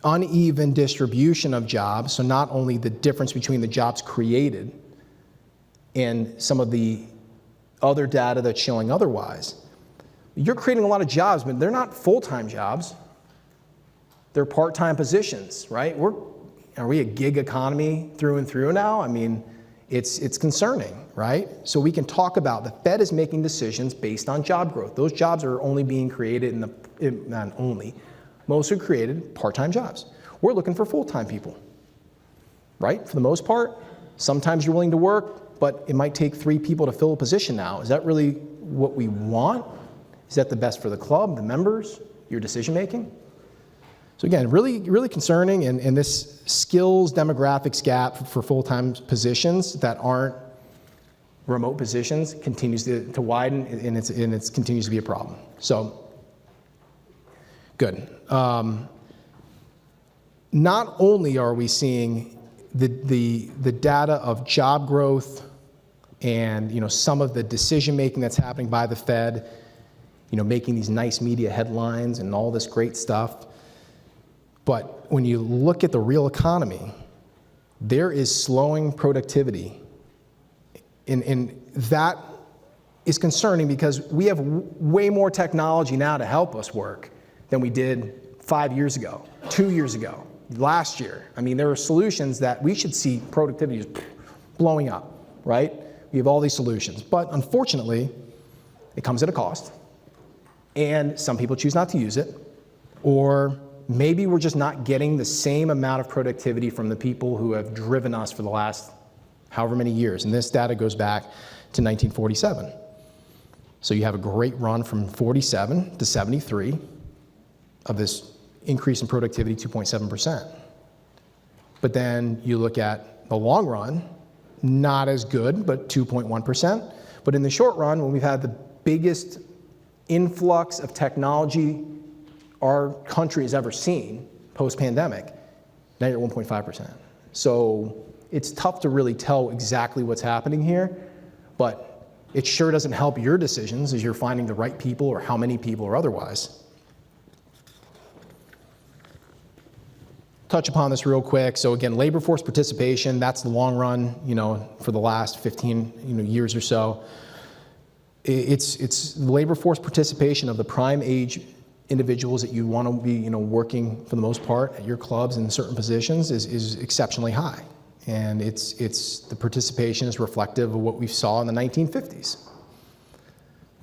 uneven distribution of jobs. So not only the difference between the jobs created and some of the other data that's showing otherwise. You're creating a lot of jobs, but they're not full-time jobs. They're part-time positions, right? Are we a gig economy through and through now? I mean, it's concerning, right? So we can talk about the Fed is making decisions based on job growth. Those jobs are only being created not only, most are created part-time jobs. We're looking for full-time people, right? For the most part, sometimes you're willing to work, but it might take 3 people to fill a position now. Is that really what we want? Is that the best for the club, the members, your decision making? So again, really, really concerning, and this skills demographics gap for full-time positions that aren't remote positions continues to widen, and it continues to be a problem. So, good. Not only are we seeing the data of job growth and some of the decision making that's happening by the Fed, making these nice media headlines and all this great stuff. But when you look at the real economy, there is slowing productivity. And that is concerning because we have way more technology now to help us work than we did 5 years ago, 2 years ago, last year. I mean, there are solutions that we should see productivity is blowing up, right? We have all these solutions. But unfortunately, it comes at a cost. And some people choose not to use it, or maybe we're just not getting the same amount of productivity from the people who have driven us for the last however many years. And this data goes back to 1947. So you have a great run from 47 to 73 of this increase in productivity, 2.7%. But then you look at the long run, not as good, but 2.1%. But in the short run, when we've had the biggest influx of technology our country has ever seen post-pandemic, now you're at 1.5%. So it's tough to really tell exactly what's happening here, but it sure doesn't help your decisions as you're finding the right people or how many people or otherwise. Touch upon this real quick. So again, labor force participation, that's the long run, for the last 15 years or so. It's labor force participation of the prime age individuals that you want to be, working for the most part at your clubs in certain positions is exceptionally high. And it's the participation is reflective of what we saw in the 1950s.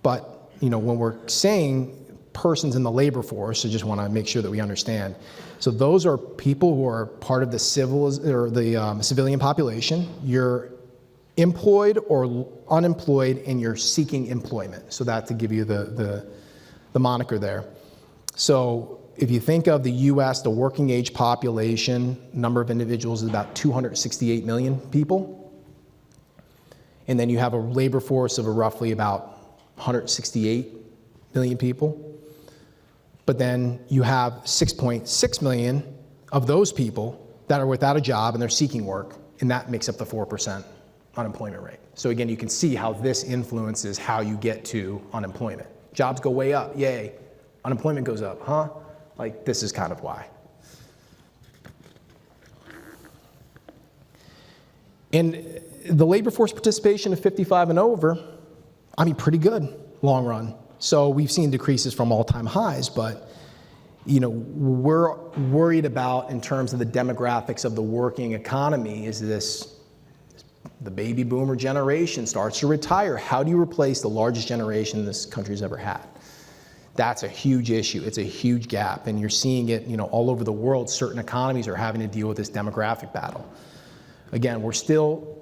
But, when we're saying persons in the labor force, I just want to make sure that we understand. So those are people who are part of the civilian population. You're employed or unemployed and you're seeking employment. So that to give you the moniker there. So if you think of the US, the working age population, number of individuals is about 268 million people. And then you have a labor force of roughly about 168 million people. But then you have 6.6 million of those people that are without a job and they're seeking work, and that makes up the 4% unemployment rate. So again, you can see how this influences how you get to unemployment. Jobs go way up, yay. Unemployment goes up, huh? Like, this is kind of why. And the labor force participation of 55 and over, I mean, pretty good, long run. So we've seen decreases from all-time highs, but we're worried about, in terms of the demographics of the working economy, is the baby boomer generation starts to retire. How do you replace the largest generation this country's ever had? That's a huge issue. It's a huge gap, and you're seeing it, all over the world. Certain economies are having to deal with this demographic battle. Again, we're still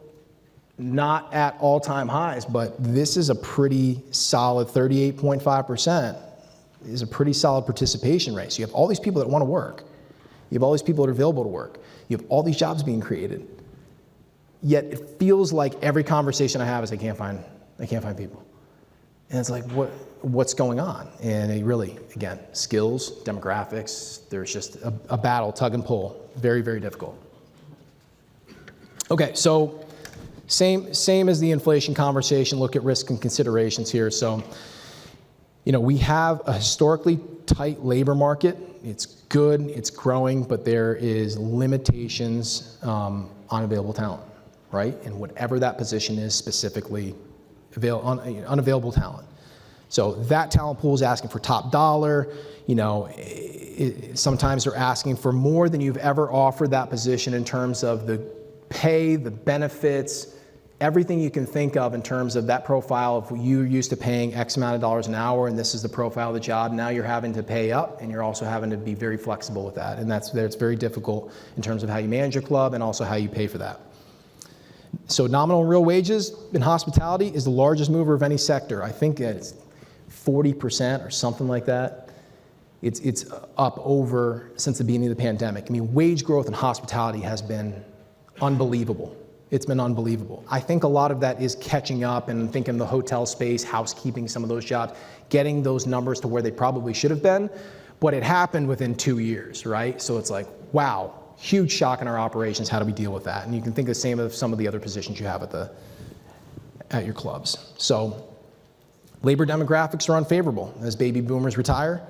not at all-time highs, but this is a pretty solid 38.5% is a pretty solid participation rate. So you have all these people that want to work. You have all these people that are available to work. You have all these jobs being created. Yet it feels like every conversation I have is I can't find people. And it's like, what's going on? And it really, again, skills, demographics, there's just a battle, tug and pull. Very, very difficult. Okay, so same as the inflation conversation, look at risk and considerations here. So, we have a historically tight labor market. It's good, it's growing, but there is limitations on available talent, right? And whatever that position is, specifically unavailable talent. So that talent pool is asking for top dollar. Sometimes they're asking for more than you've ever offered that position in terms of the pay, the benefits, everything you can think of in terms of that profile. If you're used to paying X amount of dollars an hour and this is the profile of the job, now you're having to pay up, and you're also having to be very flexible with that. And that's very difficult in terms of how you manage your club and also how you pay for that. So nominal and real wages in hospitality is the largest mover of any sector. I think it's 40% or something like that. It's up over since the beginning of the pandemic. I mean, wage growth in hospitality has been unbelievable. It's been unbelievable. I think a lot of that is catching up, and thinking the hotel space, housekeeping, some of those jobs, getting those numbers to where they probably should have been, but it happened within 2 years, right? So it's like, wow, huge shock in our operations. How do we deal with that? And you can think the same of some of the other positions you have at your clubs. So labor demographics are unfavorable as baby boomers retire,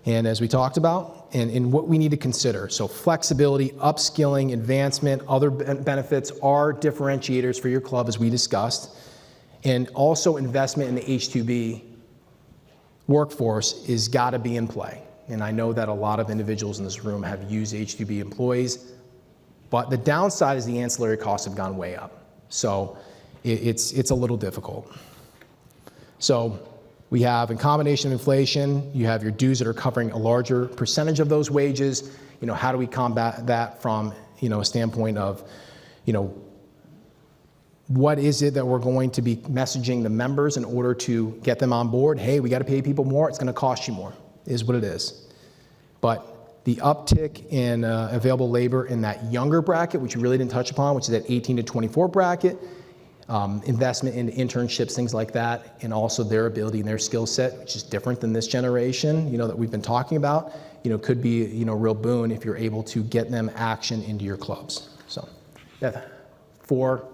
and as we talked about, and what we need to consider. So flexibility, upskilling, advancement, other benefits are differentiators for your club, as we discussed. And also investment in the H-2B workforce is got to be in play. And I know that a lot of individuals in this room have used H-2B employees, but the downside is the ancillary costs have gone way up. So it's a little difficult. So we have, in combination of inflation, you have your dues that are covering a larger percentage of those wages. How do we combat that from, a standpoint of, what is it that we're going to be messaging the members in order to get them on board? Hey, we got to pay people more. It's going to cost you more, is what it is. But the uptick in available labor in that younger bracket, which we really didn't touch upon, which is that 18 to 24 bracket, investment in internships, things like that, and also their ability and their skill set, which is different than this generation, that we've been talking about, could be, a real boon if you're able to get them action into your clubs. So, yeah, 4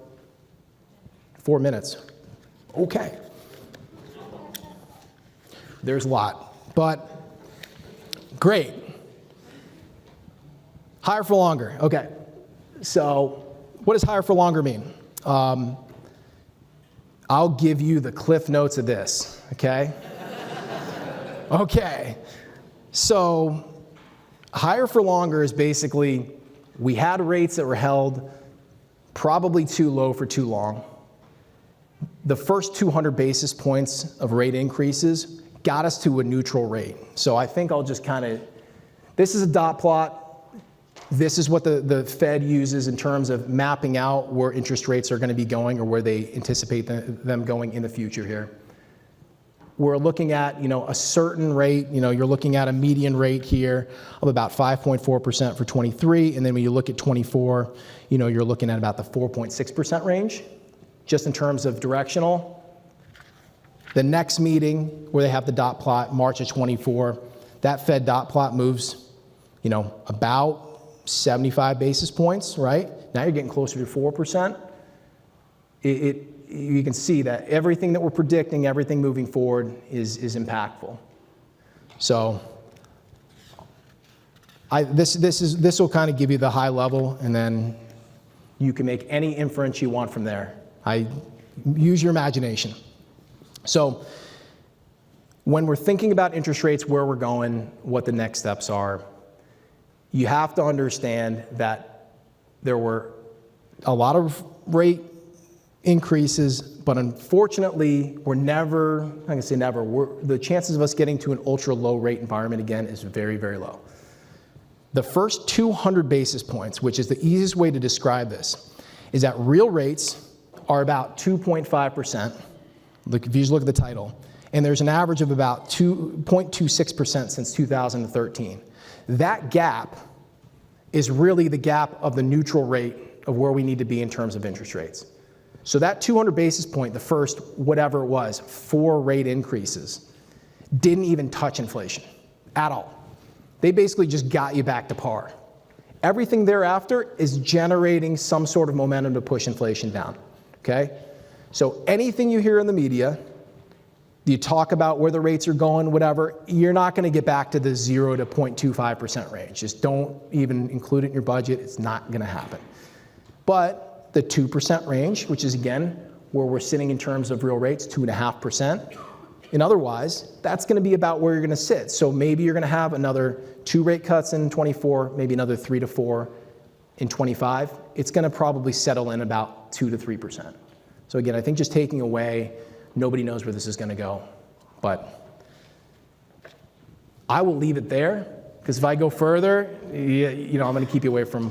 minutes. Okay. There's a lot, but great. Higher for longer. Okay. So, what does higher for longer mean? I'll give you the cliff notes of this, okay? Okay, so higher for longer is basically, we had rates that were held probably too low for too long. The first 200 basis points of rate increases got us to a neutral rate. So I think I'll just this is a dot plot. This is what the Fed uses in terms of mapping out where interest rates are going to be going, or where they anticipate them going in the future here. We're looking at, a certain rate, you're looking at a median rate here of about 5.4% for 23, and then when you look at 24, you're looking at about the 4.6% range, just in terms of directional. The next meeting where they have the dot plot, March of 24, that Fed dot plot moves, about 75 basis points, right? Now you're getting closer to 4%. you can see that everything that we're predicting, everything moving forward is impactful. So this will kind of give you the high level, and then you can make any inference you want from there. Use your imagination. So when we're thinking about interest rates, where we're going, what the next steps are, you have to understand that there were a lot of rate increases, but unfortunately, we're never, I'm going to say never, the chances of us getting to an ultra low rate environment again is very, very low. The first 200 basis points, which is the easiest way to describe this, is that real rates are about 2.5%. Look, if you just look at the title, and there's an average of about 2.26% since 2013. That gap is really the gap of the neutral rate of where we need to be in terms of interest rates. So that 200 basis point, the first, whatever it was, 4 rate increases, didn't even touch inflation at all. They basically just got you back to par. Everything thereafter is generating some sort of momentum to push inflation down, okay? So anything you hear in the media, you talk about where the rates are going, whatever, you're not going to get back to the 0 to 0.25% range. Just don't even include it in your budget. It's not going to happen. But the 2% range, which is, again, where we're sitting in terms of real rates, 2.5%, and otherwise, that's going to be about where you're going to sit. So maybe you're going to have another 2 rate cuts in 24, maybe another 3 to 4 in 25. It's going to probably settle in about 2 to 3%. So again, I think just taking away, nobody knows where this is going to go. But I will leave it there, because if I go further, I'm going to keep you away from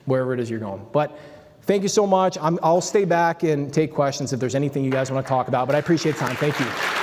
wherever it is you're going. But thank you so much. I'll stay back and take questions if there's anything you guys want to talk about, but I appreciate the time. Thank you.